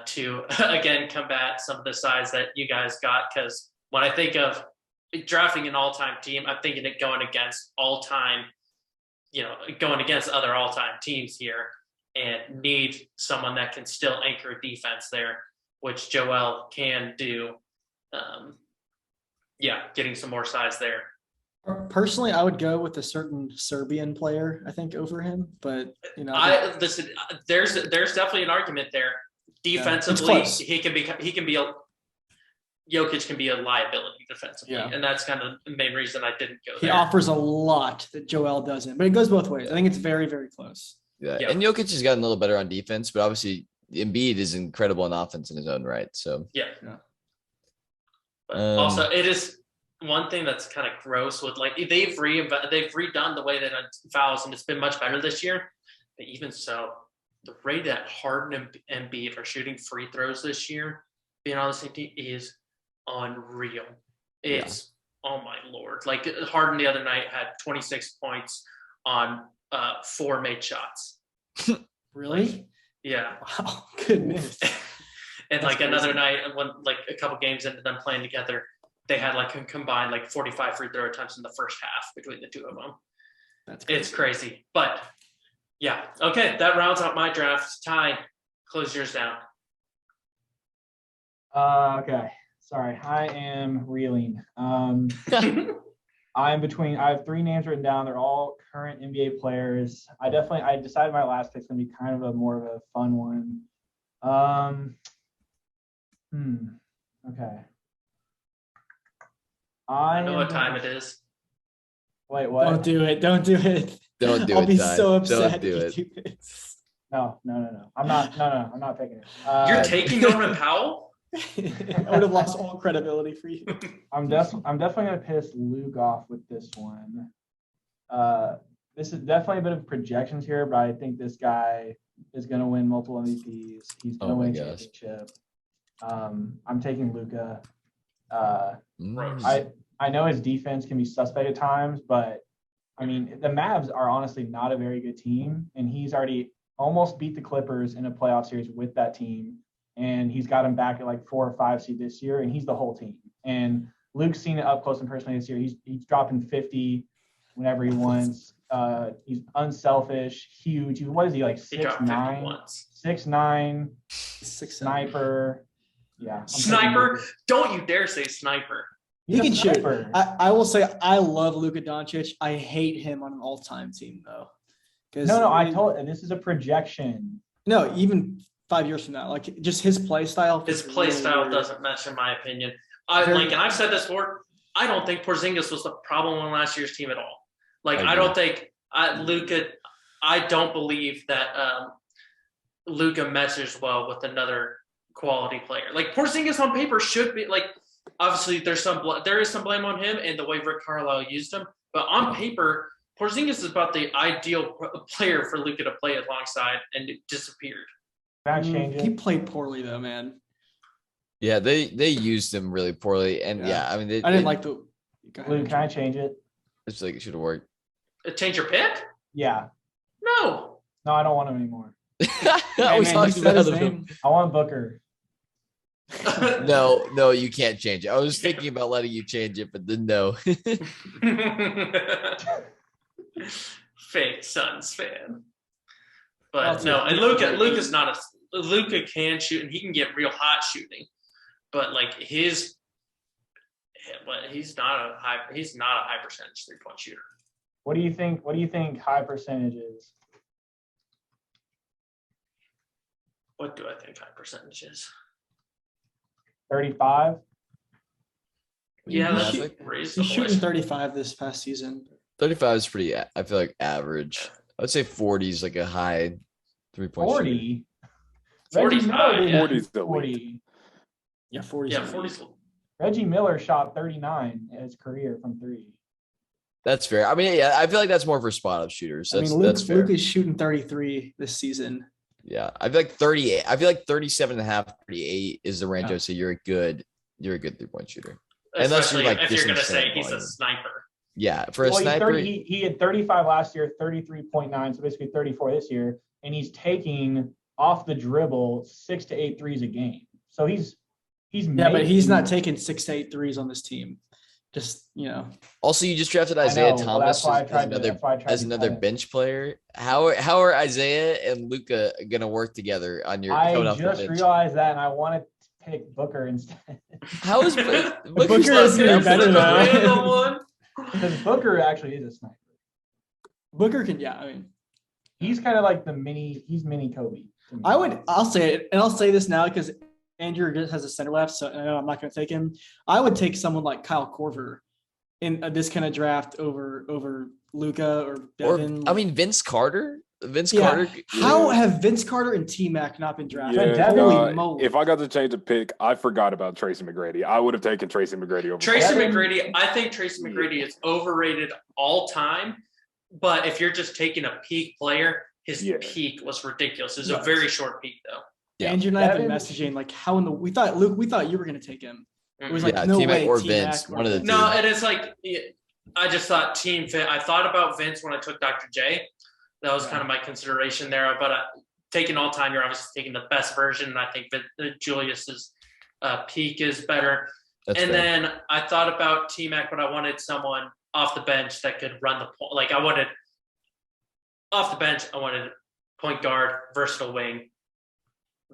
to again combat some of the size that you guys got, because when I think of drafting an all-time team, I'm thinking it going against all-time, going against other all-time teams here, and need someone that can still anchor defense there, which Joel can do. Getting some more size there. Personally, I would go with a certain Serbian player, I think, over him. But Listen. There's definitely an argument there. Defensively, close. Jokic can be a liability defensively, and that's kind of the main reason I didn't go he there. offers a lot that Joel doesn't, but it goes both ways. I think it's very, very close. Yeah. Yeah. And Jokic has gotten a little better on defense, but obviously Embiid is incredible on offense in his own right. So Yeah. But Um, also, it is one thing that's kind of gross with like they've redone the way that fouls, and it's been much better this year. But even so, the rate that Harden and Embiid are shooting free throws this year, being on the same team, is unreal. It's oh my lord! Like Harden the other night had 26 points on 4 made shots. Really? Yeah. Wow. Goodness. And That's like another crazy. night, when like a couple games into them playing together, they had like a combined like 45 free throw attempts in the first half between the two of them. That's It's crazy. But yeah. Okay. That rounds out my draft. Ty, close yours down. Okay. Sorry. I am reeling. I have 3 names written down. They're all current NBA players. I decided my last pick's gonna be kind of more of a fun one. Okay. I know what time it is. Wait, what? Don't do it. Don't do it. Don't do I'll it, be Ty. so Don't upset do if it. you do this. No. I'm not picking it. You're taking Norman Powell? I would have lost all credibility for you. I'm definitely gonna piss Luke off with this one. This is definitely a bit of projections here, but I think this guy is gonna win multiple MVPs. He's gonna Oh my win a gosh. championship. I'm taking Luka. Mm. I know his defense can be suspect at times, but I mean the Mavs are honestly not a very good team, and he's already almost beat the Clippers in a playoff series with that team. And he's got him back at like 4 or 5 seed this year, and he's the whole team. And Luke's seen it up close and personally this year. He's dropping 50 whenever he wants. He's unselfish, huge. What is he like? He dropped 50 6'9", once. 6'9", 6'7". sniper. Yeah. I'm Sniper? taking Don't you dare say sniper. He Luka. can He's a shoot. sniper. I will say I love Luka Doncic. I hate him on an all-time team though. No, I told you, this is a projection. No, even 5 years from now, like just his play style. His play style doesn't match, in my opinion. And I've said this before, I don't think Porzingis was the problem on last year's team at all. Like, I don't think Luka. I don't believe that Luka meshes well with another quality player. Like Porzingis on paper should be like. Obviously, there is some blame on him and the way Rick Carlisle used him. But on paper, Porzingis is about the ideal player for Luka to play alongside, and it disappeared. Can I change He it? played poorly though, man. Yeah, they used him really poorly, and I mean, I didn't like the. Luke, can I change it? It's like it should have worked. Change your pick? Yeah. No. No, I don't want him anymore. I was man, talking you said his about him. name. I want Booker. No, you can't change it. I was thinking about letting you change it, but then no. Fake Suns fan. But I'll no, take and it. Luka's not Luka can shoot and he can get real hot shooting. But like he's not a high percentage 3-point shooter. What do you think? What do you think high percentage is? What do I think high percentage is? 35? Yeah, He's that's shoot- reasonable. He's shooting 35 this past season. 35 is pretty, I feel like average. I would say 40 is like a high 3-point shooter. 40? 40 's Reggie high, Miller did yeah. 40's the 40. Yeah, 40. Yeah, 40's Reggie Miller shot 39 in his career from three. That's fair. I mean, yeah, I feel like that's more for spot up shooters. I That's, mean, that's fair. Luke is shooting 33 this season. Yeah. I feel like 38. I feel like 37 and a half, 38 is the range. Yeah. I would say you're a good 3-point shooter. Unless you're, especially like, if you're gonna distance say and he's a volume. sniper. Yeah. For a Well, sniper, he had 35 last year, 33.9, so basically 34 this year, and he's taking off the dribble 6 to 8 threes a game. So he's Yeah, but he's not making- taking 6 to 8 threes on this team. Just, also you just drafted I Isaiah know, well, Thomas that's why I as tried to- another that's why I tried as to another cut it. bench player. How are Isaiah and Luka gonna work together on your I coming off the just bench? realized that, and I wanted to pick Booker instead. How is Booker Booker's is not getting good. better The now. random one. Because Booker actually is a sniper. Booker can, yeah, I mean, He's kind of like mini Kobe. to me. I'll say it, and I'll say this now because Andrew just has a center left, so I know I'm not going to take him. I would take someone like Kyle Korver in this kind of draft over Luka or Or Devin. I mean Vince Carter. Vince Yeah. Carter. How have Vince Carter and T-Mac not been drafted? Yeah, Holy moly. if I got to change a pick, I forgot about Tracy McGrady. I would have taken Tracy McGrady over. Tracy Devin- McGrady, I think Tracy McGrady is overrated all time. But if you're just taking a peak player, his Yeah. peak was ridiculous. It's Yes. a very short peak though. Yeah. Andrew and I have been Devin- messaging like how in the we thought you were going to take him. It was like Yeah, no T-Mac way or T-Mac Vince, one of the No, and it's like I just thought team fit. I thought about Vince when I took Dr. J. That was kind of my consideration there. But taking all time, you're obviously taking the best version, and I think that Julius's peak is better. That's and fair. then I thought about T-Mac, but I wanted someone off the bench that could run the point. Like I wanted off the bench, I wanted point guard, versatile wing,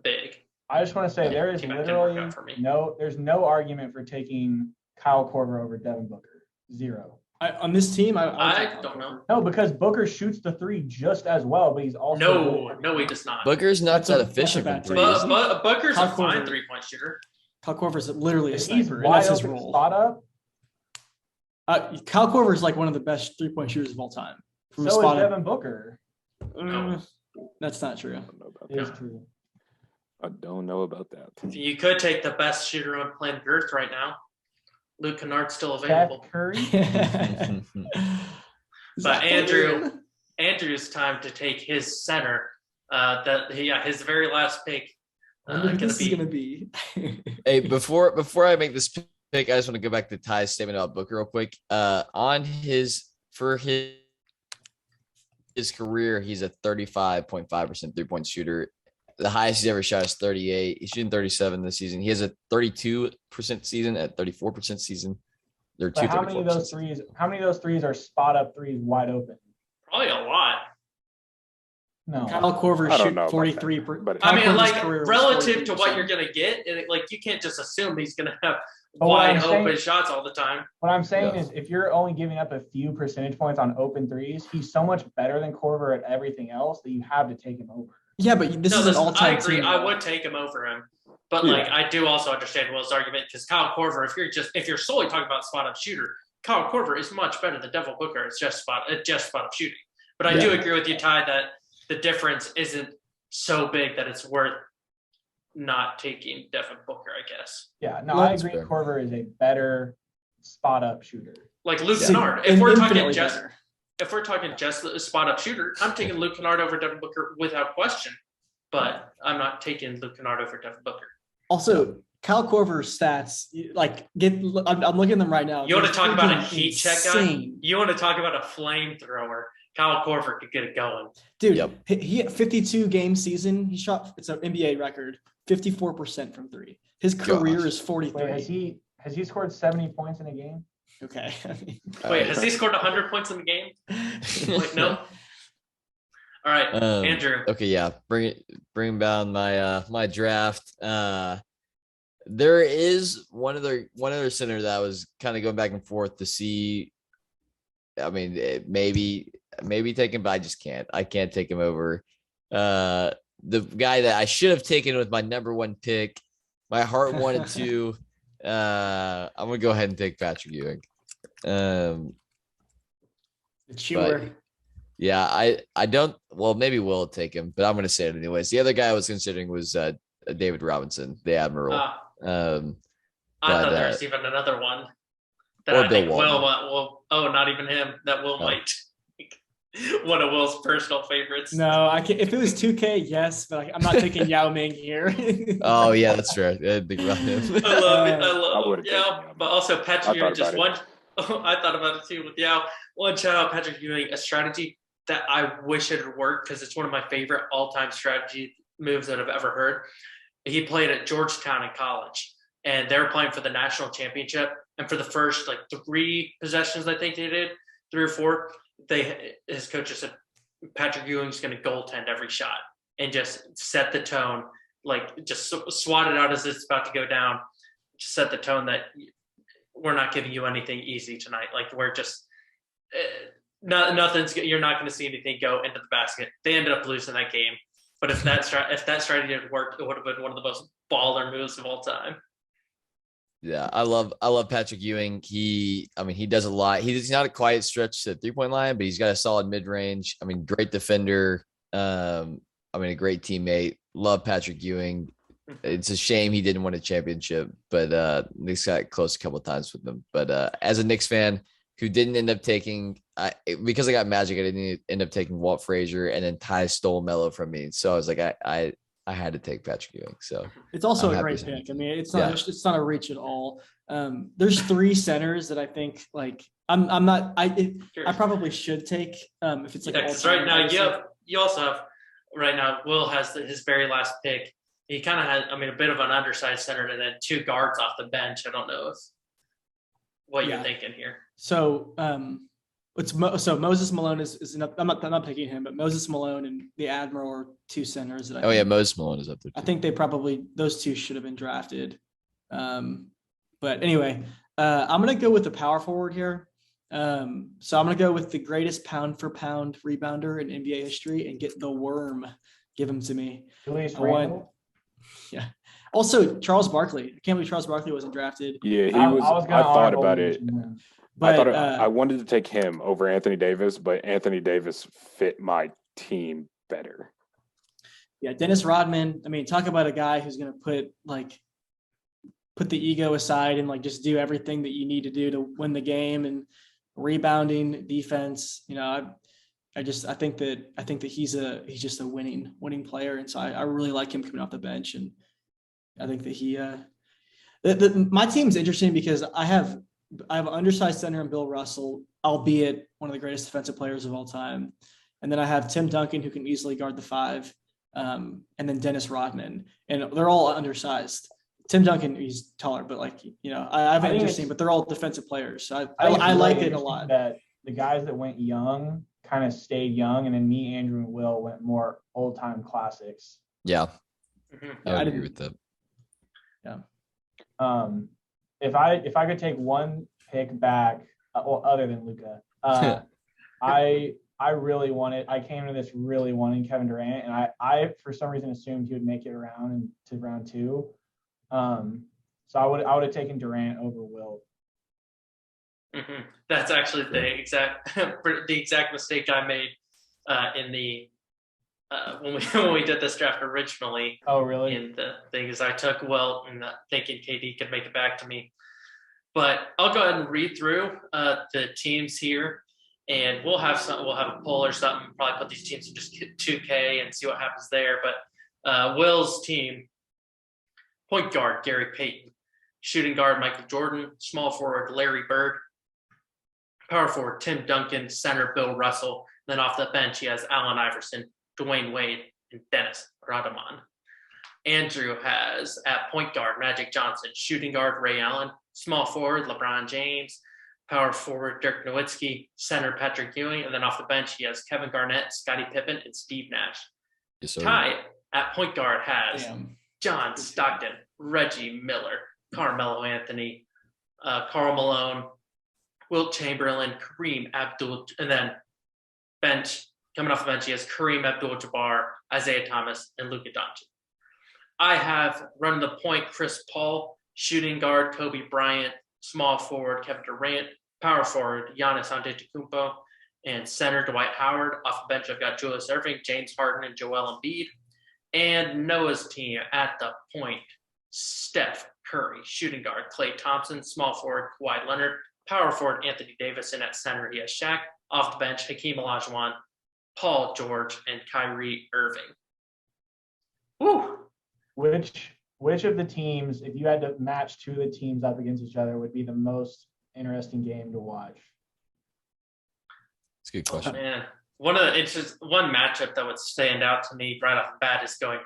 big. I just want to say there is T-Mac didn't work literally out for me. there's no argument for taking Kyle Korver over Devin Booker. Zero. on this team. I I take don't Kyle know. Korver. No, because Booker shoots the three just as well, but he's also No, he does not. Booker's not That's a- that that's a efficient bad from take. three. But, is he? but Booker's a Kyle fine Korver. 3-point shooter. Kyle Korver is literally a If he's sniper, and wide that's his open role. spot up. Kyle Korver is like one of the best 3-point shooters of all time. From a So is spot up. Devin Booker. That's not true. I don't know about It is that. true. I don't know about that. You could take the best shooter on planet Earth right now. Luke Kennard's still Steph available. Curry. But Andrew's time to take his center. His very last pick. Wonder who Gonna this is be gonna be. Hey, before I make this pick, I just want to go back to Ty's statement about Booker real quick. On his career, he's a 35.5% 3-point shooter. The highest he's ever shot is 38. He's shooting 37 this season. He has a 32% season at 34% season. There are But two how many of those 34% threes? How many of those threes are spot up threes wide open? probably a lot. No. Kyle Korver I don't shoot know about 43. that, but- I mean, Kyle Korver's like career was relative to what 43%. you're gonna get, like you can't just assume he's gonna have But what I'm wide saying- open shots all the time. What I'm saying Yeah. is, if you're only giving up a few percentage points on open threes, he's so much better than Korver at everything else that you have to take him over. Yeah, but this is an I all-time agree. team. I would take him over him, but Yeah. like I do also understand Will's argument because Kyle Korver, if you're solely talking about spot up shooter, Kyle Korver is much better than Devin Booker. It's just spot up shooting. But I do agree with you, Ty, that the difference isn't so big that it's worth not taking Devin Booker, I guess. Yeah, no, Well, I that's agree. fair. Korver is a better spot up shooter. Like Luke Yeah. Kennard. And If we're infinitely talking better. just a spot up shooter, I'm taking Luke Kennard over Devin Booker without question. But I'm not taking Luke Kennard over Devin Booker. Also, Kyle Korver's stats, I'm looking at them right now. You want to They're talk about a freaking heat check guy? insane. You want to talk about a flamethrower? Kyle Korver could get it going. Dude, Yep. he 52 game season. He shot, it's an NBA record, 54% from three. His career Gosh. is 43. Wait, has he scored 70 points in a game? Okay. Wait, has he scored 100 points in the game? Wait, no. All right, Andrew. Okay, yeah. Bring down my draft. There is one other center that I was kind of going back and forth to see. I mean, maybe take him, but I just can't. I can't take him over the guy that I should have taken with my number one pick. My heart wanted to. I'm gonna go ahead and take Patrick Ewing. Chewer. Yeah, I don't. Well, maybe we'll take him, but I'm gonna say it anyways. The other guy I was considering was David Robinson, the Admiral. I thought there was even another one that or I Bill think Will. Oh, not even him. That Will might take one of Will's personal favorites. No, I can't. If it was 2K, yes, but I'm not taking Yao Ming here. Oh yeah, that's fair. I didn't think about him. I love it. I I love would've it. taken Yeah, Yao. but also Patrick Ewing, thought just about one. I thought about it too with Yao. One shout out Patrick Ewing, a strategy that I wish it had worked because it's one of my favorite all-time strategy moves that I've ever heard. He played at Georgetown in college, and they were playing for the national championship. And for the first like 3 possessions, I think they did 3 or 4. His coach just said Patrick Ewing's going to goaltend every shot and just set the tone, like just swat it out as it's about to go down. Just set the tone that we're not giving you anything easy tonight. Like we're just nothing's. You're not going to see anything go into the basket. They ended up losing that game. But if that strategy had worked, it would have been one of the most baller moves of all time. Yeah, I love Patrick Ewing. He does a lot. He's not a quiet stretch to the 3-point line, but he's got a solid mid-range. I mean, great defender. A great teammate. Love Patrick Ewing. It's a shame he didn't win a championship, but Knicks got close a couple of times with them. But as a Knicks fan who didn't end up taking, because I got Magic, I didn't end up taking Walt Frazier, and then Ty stole Melo from me. So I was like, I had to take Patrick Ewing. So it's also I'm a great happy. pick. I mean, it's not a reach at all. There's 3 centers that I think like I probably should take if it's like because right now you also have right now Will has his very last pick. He kind of has a bit of an undersized center and then 2 guards off the bench. I don't know what you're thinking here. So Moses Malone is I'm not picking him, but Moses Malone and the Admiral are 2 centers that Moses Malone is up there too. I think those 2 should have been drafted. But anyway, I'm gonna go with the power forward here. So I'm gonna go with the greatest pound for pound rebounder in NBA history and get the worm. Give him to me. Yeah. Also, Charles Barkley. I can't believe Charles Barkley wasn't drafted. Yeah, he was. I thought about it. But I wanted to take him over Anthony Davis, but Anthony Davis fit my team better. Yeah, Dennis Rodman. I mean, talk about a guy who's going to put the ego aside and like just do everything that you need to do to win the game and rebounding, defense. You know, I think that he's just a winning player, and so I really like him coming off the bench, and I think that he my team's interesting because I have an undersized center in Bill Russell, albeit one of the greatest defensive players of all time. And then I have Tim Duncan, who can easily guard the 5, and then Dennis Rodman. And they're all undersized. Tim Duncan, he's taller, but I have an interesting, but they're all defensive players. So I like it a lot. That the guys that went young kind of stayed young, and then me, Andrew, and Will went more old-time classics. Yeah. Mm-hmm. I agree with that. Yeah. If I could take one pick back, other than Luka, I came into this really wanting Kevin Durant, and I for some reason assumed he would make it around to round 2. So I would have taken Durant over Wilt. Mm-hmm. That's actually the exact mistake I made in the when we did this draft originally. Oh, really? And the thing is, I took Wilt and thinking KD could make it back to me. But I'll go ahead and read through the teams here, and we'll have a poll or something. Probably put these teams in just 2K and see what happens there. But Will's team: point guard Gary Payton, shooting guard Michael Jordan, small forward Larry Bird, power forward Tim Duncan, center Bill Russell, Then off the bench, he has Allen Iverson, Dwayne Wade, and Dennis Rodman. Andrew has at point guard Magic Johnson, shooting guard Ray Allen, small forward LeBron James, power forward Dirk Nowitzki, center Patrick Ewing, and then off the bench he has Kevin Garnett, Scottie Pippen, and Steve Nash. Yes, sir. Ty at point guard has Damn. John Stockton, Reggie Miller, Carmelo Anthony, Karl Malone, Wilt Chamberlain, Kareem Abdul, and then coming off the bench, he has Kareem Abdul-Jabbar, Isaiah Thomas, and Luka Doncic. I have running the point Chris Paul, shooting guard Kobe Bryant, small forward Kevin Durant, power forward Giannis Antetokounmpo, and center Dwight Howard. Off the bench, I've got Julius Erving, James Harden, and Joel Embiid. And Noah's team at the point, Steph Curry, shooting guard Klay Thompson, small forward Kawhi Leonard, power forward Anthony Davis, and at center he has Shaq. Off the bench, Hakeem Olajuwon, Paul George, and Kyrie Irving. Woo! Which of the teams, if you had to match two of the teams up against each other, would be the most interesting game to watch? It's a good question. Man, one matchup that would stand out to me right off the bat is going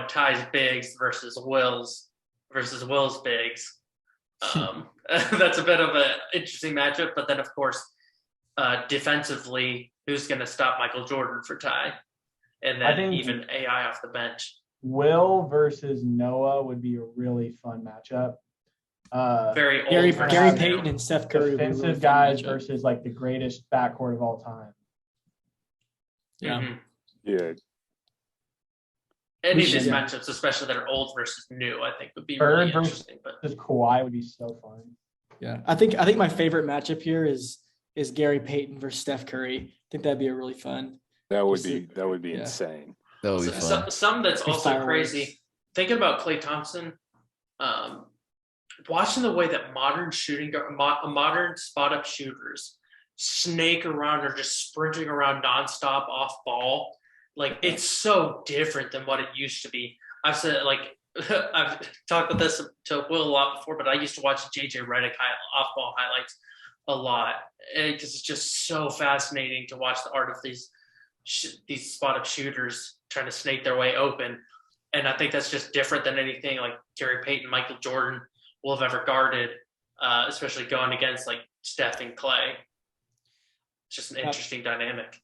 Ty's bigs versus Will's bigs. That's a bit of an interesting matchup, but then of course, defensively, who's going to stop Michael Jordan for Ty? And then even AI off the bench. Will versus Noah would be a really fun matchup. Very old. Gary Payton and Steph Curry. Defensive really guys matchup. versus like the greatest backcourt of all time. Yeah. Mhm. Yeah. Any of should- these matchups, especially that are old versus new, I think would be Bird really versus- interesting. But Just Kawhi would be so fun. Yeah. I think my favorite matchup here is Gary Payton versus Steph Curry. I think that'd be a really fun. That would Just be yeah. insane. That would be fun. some that's Big also fireworks. crazy. Thinking about Klay Thompson, watching the way that modern spot up shooters snake around or just sprinting around nonstop off ball, like it's so different than what it used to be. I've said I've talked about this to Will a lot before, but I used to watch JJ Redick off ball highlights a lot because it's just so fascinating to watch the art of these spot up shooters trying to snake their way open. And I think that's just different than anything like Gary Payton, Michael Jordan will have ever guarded, especially going against like Steph and Clay. It's just an interesting dynamic.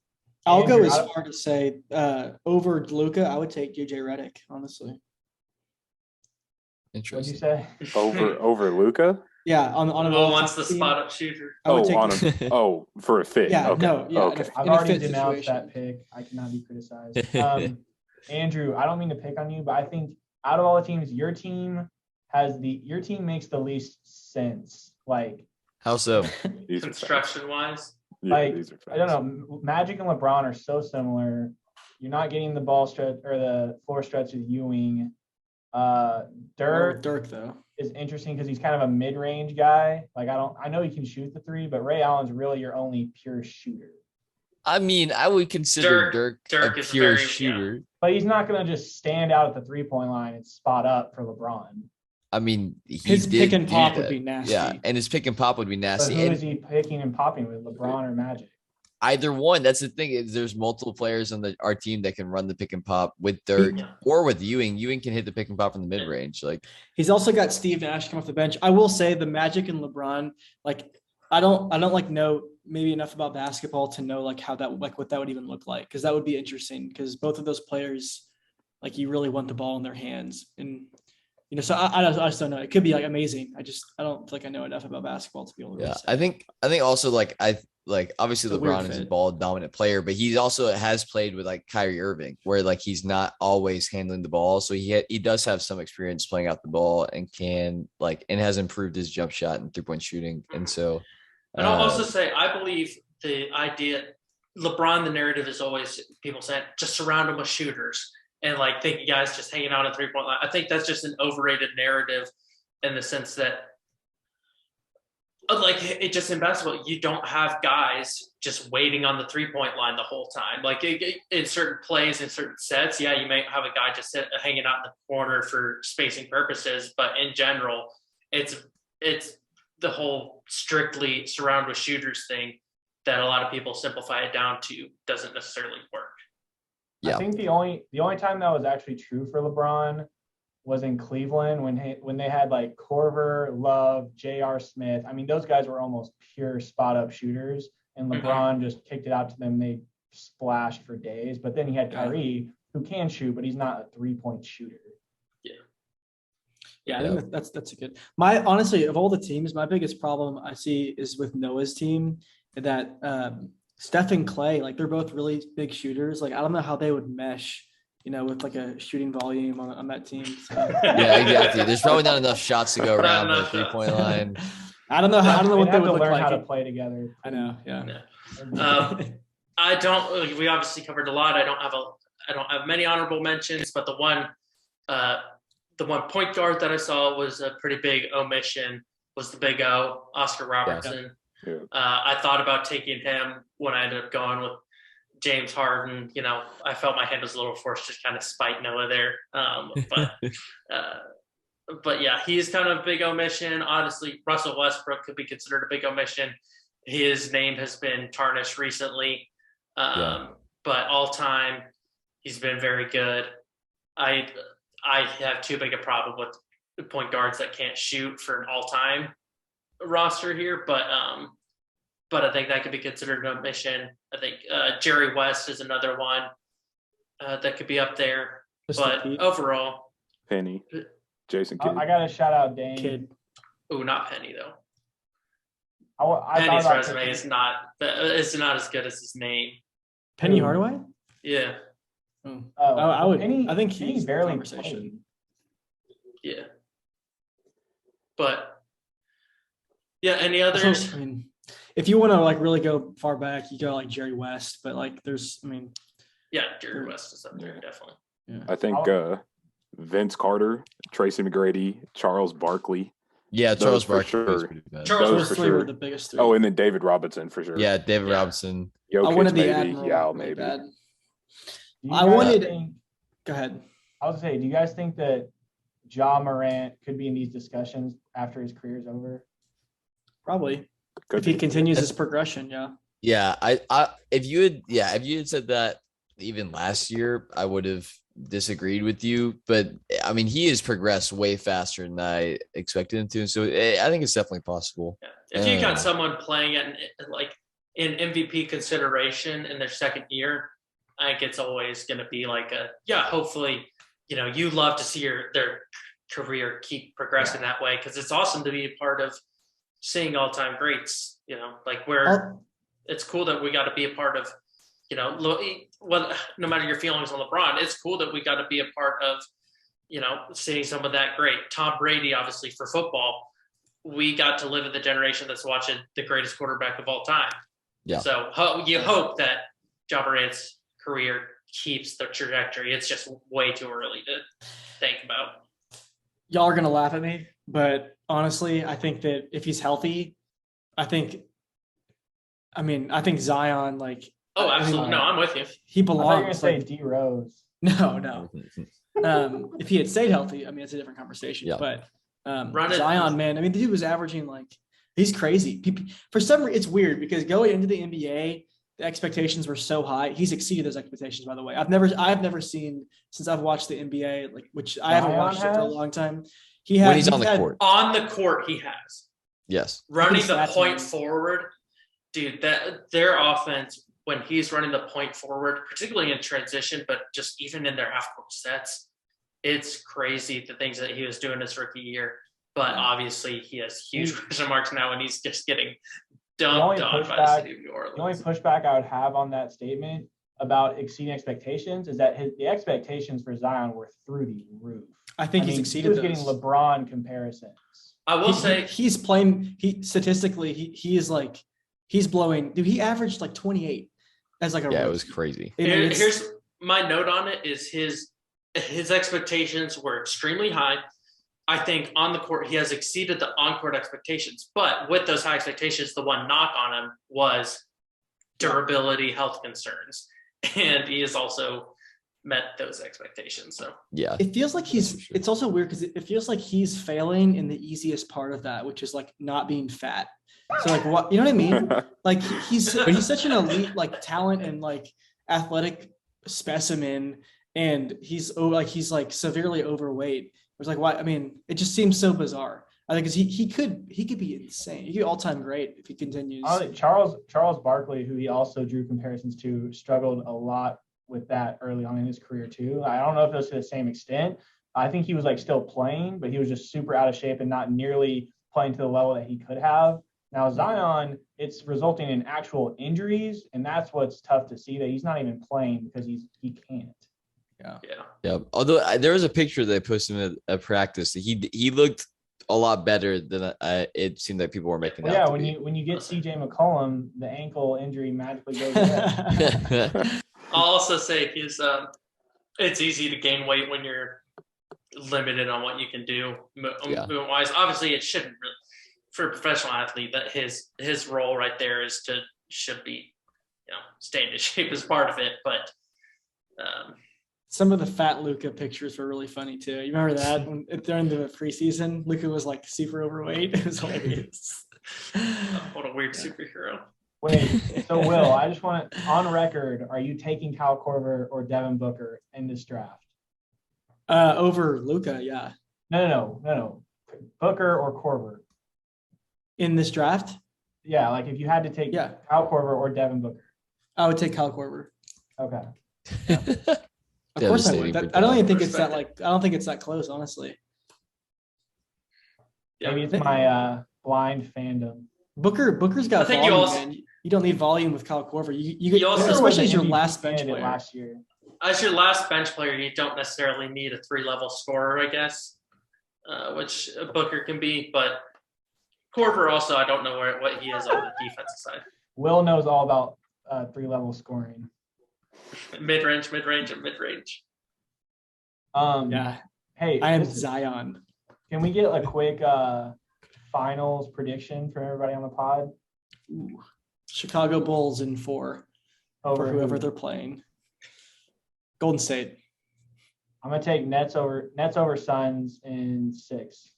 I'll go Andrew, as far to say over Luka, I would take JJ Redick, honestly. What'd you Interesting. say? Over Luca? Yeah, on an Who all-time wants the team, spot up shooter? I would Oh, take for a fit. Yeah, okay. no, yeah, Okay. I've in a already fit denounced situation. that pick. I cannot be criticized. Andrew, I don't mean to pick on you, but I think out of all the teams, your team makes the least sense. Like, How so? These are Construction wise. Yeah, like, these are I don't facts. know. Magic and LeBron are so similar. You're not getting the ball stretch or the floor stretch with Ewing. Dirk Dirk though. is interesting because he's kind of a mid-range guy. Like, I know he can shoot the three, but Ray Allen's really your only pure shooter. I mean, I would consider Dirk Dirk a is pure very- shooter. But he's not going to just stand out at the three-point line and spot up for LeBron. I mean, His did pick and do pop would that. be nasty. Yeah, and his pick and pop would be But nasty. who And is he picking and popping with, LeBron or Magic? either one. That's the thing is there's multiple players on our team that can run the pick and pop with Dirk Yeah. or with Ewing. Ewing can hit the pick and pop from the mid range. Like He's also got Steve Nash come off the bench. I will say the Magic and LeBron, like I don't like know maybe enough about basketball to know like how that what that would even look like, because that would be interesting because both of those players, like you really want the ball in their hands, and so I just don't know. It could be like amazing. I don't feel like I know enough about basketball to be able to. yeah, Really say. I think also like obviously It's a weird LeBron is a fit. ball dominant player, but he also has played with like Kyrie Irving, where like he's not always handling the ball, so he does have some experience playing out the ball and has improved his jump shot and 3-point shooting, and so. And I'll also say, I believe the idea, LeBron, the narrative is always people saying, just surround him with shooters and like think you guys just hanging out at 3-point line. I think that's just an overrated narrative in the sense that, like, it just in basketball, you don't have guys just waiting on the 3-point line the whole time. Like in certain plays, in certain sets, yeah, you may have a guy just hanging out in the corner for spacing purposes, but in general, it's the whole strictly surround with shooters thing that a lot of people simplify it down to doesn't necessarily work. Yeah. I think the only time that was actually true for LeBron was in Cleveland when they had like Corver, Love, J.R. Smith. I mean, those guys were almost pure spot up shooters, and LeBron just kicked it out to them. They splashed for days. But then he had Kyrie, who can shoot, but he's not a 3-point shooter. Yeah, I think that's a good. Honestly, of all the teams, my biggest problem I see is with Noah's team that Steph and Clay, like they're both really big shooters. Like I don't know how they would mesh, with like a shooting volume on that team. So. Yeah, exactly. There's probably not enough shots to go around the 3-point line. I don't know what they would look learn like. How to play together. I know. Yeah. I don't. We obviously covered a lot. I don't have many honorable mentions, but the one point guard that I saw was a pretty big omission. Was the Big O, Oscar Robertson. Yeah. I thought about taking him when I ended up going with James Harden. I felt my hand was a little forced to kind of spite Noah there. But yeah, he's kind of a big omission. Honestly, Russell Westbrook could be considered a big omission. His name has been tarnished recently. But all time, he's been very good. I have too big a problem with point guards that can't shoot for an all-time roster here, but I think that could be considered an omission. I think Jerry West is another one that could be up there. But overall, Penny, Jason Kidd. I got to shout out Dame. Kidd. Ooh, not Penny though. Penny's resume is not as good as his name. Penny Hardaway? Yeah. I think he's barely conversation. played. Yeah. But yeah, any others? I mean, if you want to like really go far back, you go like Jerry West, but like Jerry West is up there definitely. Yeah. I think Vince Carter, Tracy McGrady, Charles Barkley. Yeah, Charles Barkley. Sure. Charles Those three were the biggest three. Oh, and then David Robinson for sure. Yeah, David Robinson. Jokic, I wanted the maybe. Admiral. Yeah, really maybe. bad. Go ahead. I was saying, do you guys think that Ja Morant could be in these discussions after his career's over? Probably. Could If he be. continues his progression, yeah. Yeah, if you had said that even last year, I would have disagreed with you. But I mean, he has progressed way faster than I expected him to. So I think it's definitely possible. Yeah. If you got someone playing at like in MVP consideration in their second year, I think it's always going to be like hopefully, you love to see their career keep progressing that way, because it's awesome to be a part of seeing all-time greats, it's cool that we got to be a part of, no matter your feelings on LeBron, it's cool that we got to be a part of, seeing some of that great. Tom Brady, obviously for football, we got to live in the generation that's watching the greatest quarterback of all time. Yeah. So you hope that Ja Morant's career keeps the trajectory. It's just way too early to think about. Y'all are gonna laugh at me, but honestly, I think that if he's healthy, I think Zion, like, Oh, absolutely. No, I'm with you. he I thought you were belongs. going to Like, say D Rose. no. If he had stayed healthy, it's a different conversation. Yeah. But Run it. Zion, man, the dude was averaging he's crazy. For some reason, it's weird because going into the NBA, the expectations were so high. He's exceeded those expectations, by the way. I've never seen, since I've watched the NBA, which I haven't watched it for a long time. When he's on the court. On the court, he has. Yes. Running the Stats, point man. forward, dude, that their offense, when he's running the point forward, particularly in transition, but just even in their half-court sets, it's crazy the things that he was doing his rookie year. But obviously, he has huge question marks now, and he's just getting dumped on by the city of New Orleans. The only pushback I would have on that statement about exceeding expectations is that the expectations for Zion were through the roof. I think he's exceeded He was getting LeBron comparisons. I will say he's playing. Statistically, he is he's blowing. Dude, he averaged 28 as a Yeah, rookie. it was crazy. here's my note on it is his expectations were extremely high. I think on the court, he has exceeded the on-court expectations. But with those high expectations, the one knock on him was durability, health concerns. And he is also met those expectations. So Yeah. It feels like That's for sure. it's also weird because it feels like he's failing in the easiest part of that, which is like not being fat. So like what, you know what I mean? Like he's such an elite like talent and like athletic specimen, and he's like severely overweight. It's like, why? I mean, it just seems so bizarre. I think 'cause he could be insane. He could be all-time great if he continues. Charles Barkley, who he also drew comparisons to, struggled a lot with that early on in his career too. I don't know if it was to the same extent. I think he was like still playing, but he was just super out of shape and not nearly playing to the level that he could have. Now Zion, it's resulting in actual injuries, and that's what's tough to see, that he's not even playing because he can't. Yeah. Although there was a picture that I posted at practice. He looked a lot better than it seemed like people were making Well, out. yeah, when you get CJ McCollum, the ankle injury magically goes away. I'll also say it's easy to gain weight when you're limited on what you can do movement wise. Obviously, it shouldn't really, for a professional athlete, that his role right there should be, stay in shape as part of it. But some of the fat Luka pictures were really funny too. You remember that during the preseason, Luka was like super overweight. It was hilarious. What a weird superhero. Wait, so Will, I just want to, on record, are you taking Kyle Korver or Devin Booker in this draft? Over Luka, yeah. No. Booker or Korver? In this draft? Yeah, like if you had to take Kyle Korver or Devin Booker. I would take Kyle Korver. Okay. Of course I would. I don't even think it's that I don't think it's that close, honestly. Yeah. Maybe it's my blind fandom. Booker's got I think volume, you also, man. You don't need volume with Kyle Korver. You also, especially as your MVP last bench candidate player. last year. as your last bench player, you don't necessarily need a 3-level scorer, I guess, which Booker can be. But Korver also, I don't know what he is on the defensive side. Will knows all about 3-level scoring. Mid-range. Yeah. Hey, I am Zion. Can we get a quick finals prediction for everybody on the pod? Ooh. Chicago Bulls in 4 Over for whoever who? they're playing. Golden State. I'm gonna take Nets over Suns in 6.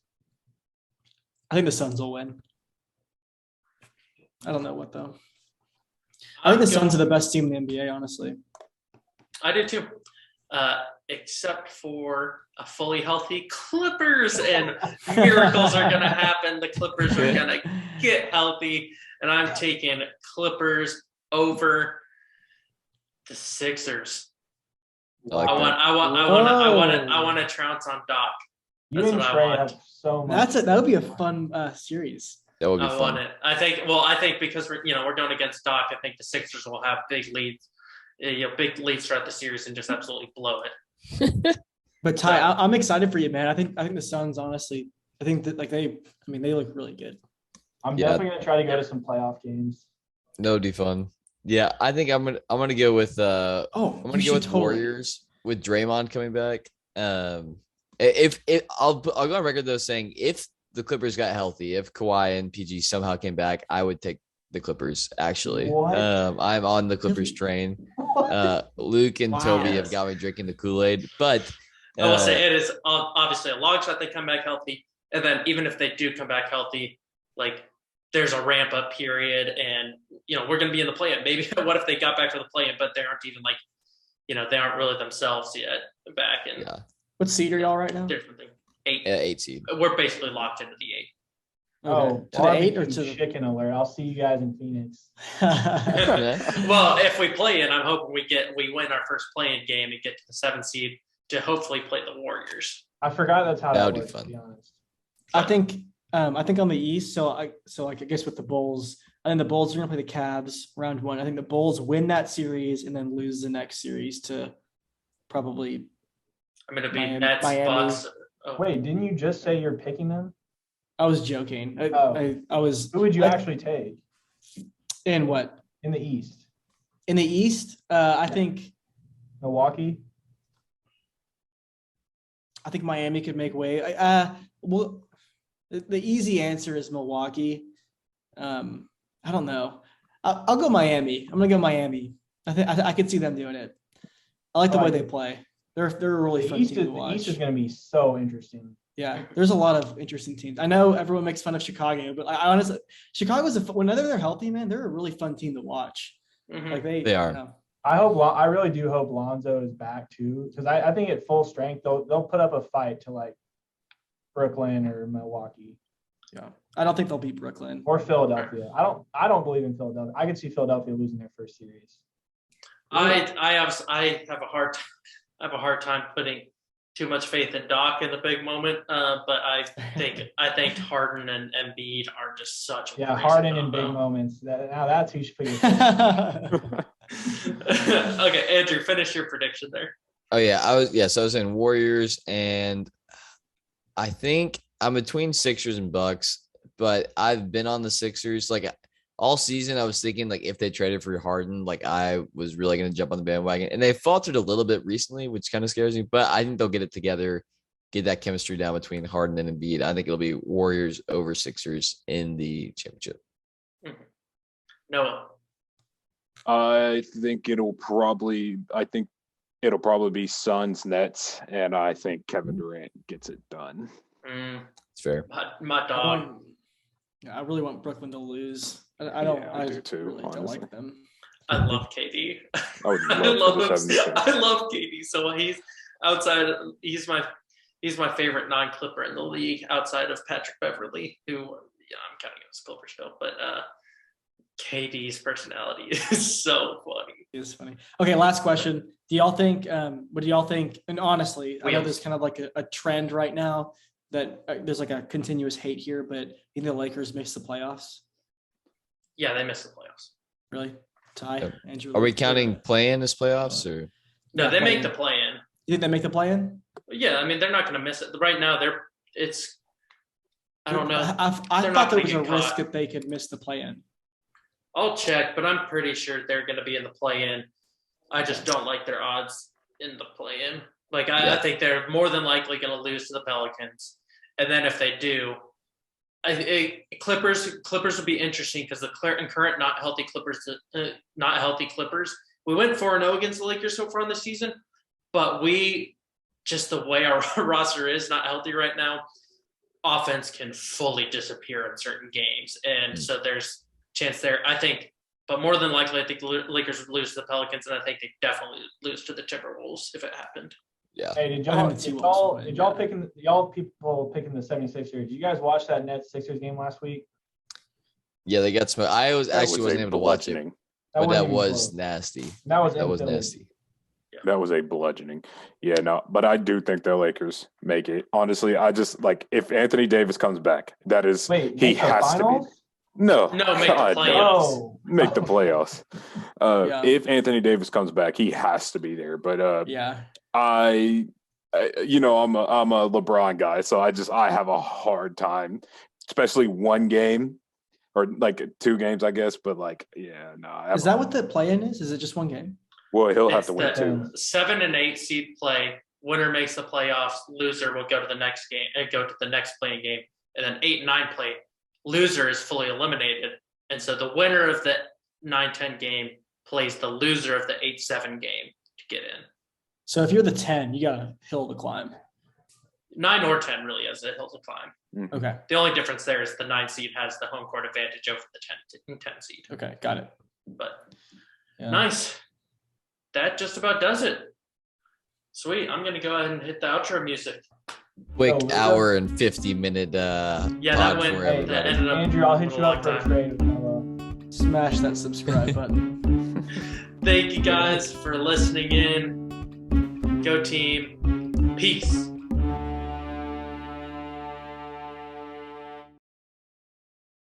I think the Suns will win. I don't know what though. I think the Suns are the best team in the NBA, honestly. I do too, except for a fully healthy Clippers, and miracles are going to happen. The Clippers are going to get healthy, and I'm taking Clippers over the Sixers. I like I want to trounce on Doc. You That's and what I Trey want. have so much. That would be a fun series. That would be I fun. want it. I think because we're going against Doc, I think the Sixers will have big leads, big leads throughout the series and just absolutely blow it. But Ty, I'm excited for you, man. I think the Suns, honestly, I think that they look really good. I'm definitely gonna try to go to some playoff games. That would be fun. Yeah, I think I'm gonna go with I'm gonna go with Warriors with Draymond coming back. If I'll go on record though saying if the Clippers got healthy, if Kawhi and PG somehow came back, I would take the Clippers. Actually, What? I'm on the Clippers train. Luke and Toby have got me drinking the Kool-Aid, but I will say it is obviously a long shot they come back healthy, and then even if they do come back healthy, like there's a ramp up period, and we're going to be in the play-in. Maybe what if they got back for the play-in, but they aren't even they aren't really themselves yet back. And yeah, what seed are y'all right now? different thing. 8. 8 seed. We're basically locked into the 8. Oh, to the 8 or to the chicken alert? I'll see you guys in Phoenix. Well, if we play in, I'm hoping we win our first play-in game and get to the 7th seed to hopefully play the Warriors. I forgot that's how that would be works, fun. to be honest. I think on the East, I guess with the Bulls, I think the Bulls are gonna play the Cavs round 1. I think the Bulls win that series and then lose the next series to probably I'm going to be Miami. Nets, Bucks. Oh. Wait, didn't you just say you're picking them? I was joking. I was. Who would you actually take In what? in the East? In the East, I think Milwaukee? Miami could make way. Well, the easy answer is Milwaukee. I don't know. I'll go Miami. I'm gonna go Miami. I could see them doing it. I like the way Like, they play. They're a really The fun East team to is watch. going to be so interesting. Yeah, there's a lot of interesting teams. I know everyone makes fun of Chicago, but I honestly, Chicago's whenever they're healthy, man, they're a really fun team to watch. Mhm. Like they They are. You know, I really do hope Lonzo is back too, because I think at full strength they'll put up a fight to like Brooklyn or Milwaukee yeah. I don't think they'll beat Brooklyn. or Philadelphia. I don't believe in Philadelphia. I could see Philadelphia losing their first series. I have a hard time putting too much faith in Doc in the big moment, but I think Harden and Embiid are just such. Yeah, crazy Harden in combo. big moments. Now that's who you should put your. Okay, Andrew, finish your prediction there. Oh yeah, I was saying Warriors, and I think I'm between Sixers and Bucks, but I've been on the Sixers like all season. I was thinking like if they traded for Harden, like I was really going to jump on the bandwagon, and they faltered a little bit recently, which kind of scares me. But I think they'll get it together, get that chemistry down between Harden and Embiid. I think it'll be Warriors over Sixers in the championship. Noah. I think it'll probably be Suns Nets, and I think Kevin Durant gets it done. It's fair. My dog. I really want Brooklyn to lose. I don't. Yeah, I do too, really don't honestly. like them. I love KD. I would I love love for the him. 76ers. I love KD. So he's outside. He's my favorite non-Clipper in the league outside of Patrick Beverly, who I'm counting him as Clipper still, but KD's personality is so funny. It's funny. Okay, last question. Do y'all think? What do y'all think? And honestly, I know there's kind of like a trend right now that there's like a continuous hate here, but you think the Lakers miss the playoffs? Yeah, they missed the playoffs. Really? Ty, Yep. Andrew? Are we counting play-in as playoffs or? No, Yeah, they make play-in. the play-in. You think they make the play-in? Yeah, I mean they're not going to miss it. Right now, I don't know. I They're thought not there gonna was a get risk caught. that they could miss the play-in. I'll check, but I'm pretty sure they're going to be in the play-in. I just don't like their odds in the play-in. Like I think they're more than likely going to lose to the Pelicans, and then if they do, Clippers would be interesting because the current not healthy Clippers. We went 4-0 against the Lakers so far in the season, but just the way our roster is not healthy right now, offense can fully disappear in certain games, and so there's chance there. I think, but more than likely, I think the Lakers would lose to the Pelicans, and I think they definitely lose to the Timberwolves if it happened. Yeah. Hey, did I think the T-Wolves y'all win. people picking the 76ers? Did you guys watch that Nets Sixers game last week? Yeah, they got some. I wasn't able to watch it, bludgeoning. but wasn't that even was close. nasty. That was That was Philly. nasty. That was a bludgeoning. Yeah, no, but I do think the Lakers make it. Honestly, I just like if Anthony Davis comes back, that is Wait, he make the has to finals? be. No, No, make the God, playoffs. no. Oh, Make the playoffs. Yeah. If Anthony Davis comes back, he has to be there. But Yeah. I'm a LeBron guy, so I have a hard time, especially one game or like 2 games, I guess. But like, yeah, no. Is that what the play-in is? Is it just one game? Well, he'll have It's to win the 2. 7 and 8 seed play. Winner makes the playoffs. Loser will go to the next game and go to the next playing game. And then 8 and 9 play. Loser is fully eliminated. And so the winner of the 9-10 game plays the loser of the 8-7 game to get in. So if you're the 10, you got a hill to climb. 9 or 10 really has a hill to climb. Okay. The only difference there is the 9 seed has the home court advantage over the 10 seed. Okay. Got it. But Yeah. nice. That just about does it. Sweet. I'm going to go ahead and hit the outro music. Quick Oh, hour and 50-minute Yeah, that pod went. for Hey, everybody. That ended up Andrew, I'll hit a you long up for a time. trade with Noah. Smash that subscribe button. Thank you guys for listening in. Go team. Peace.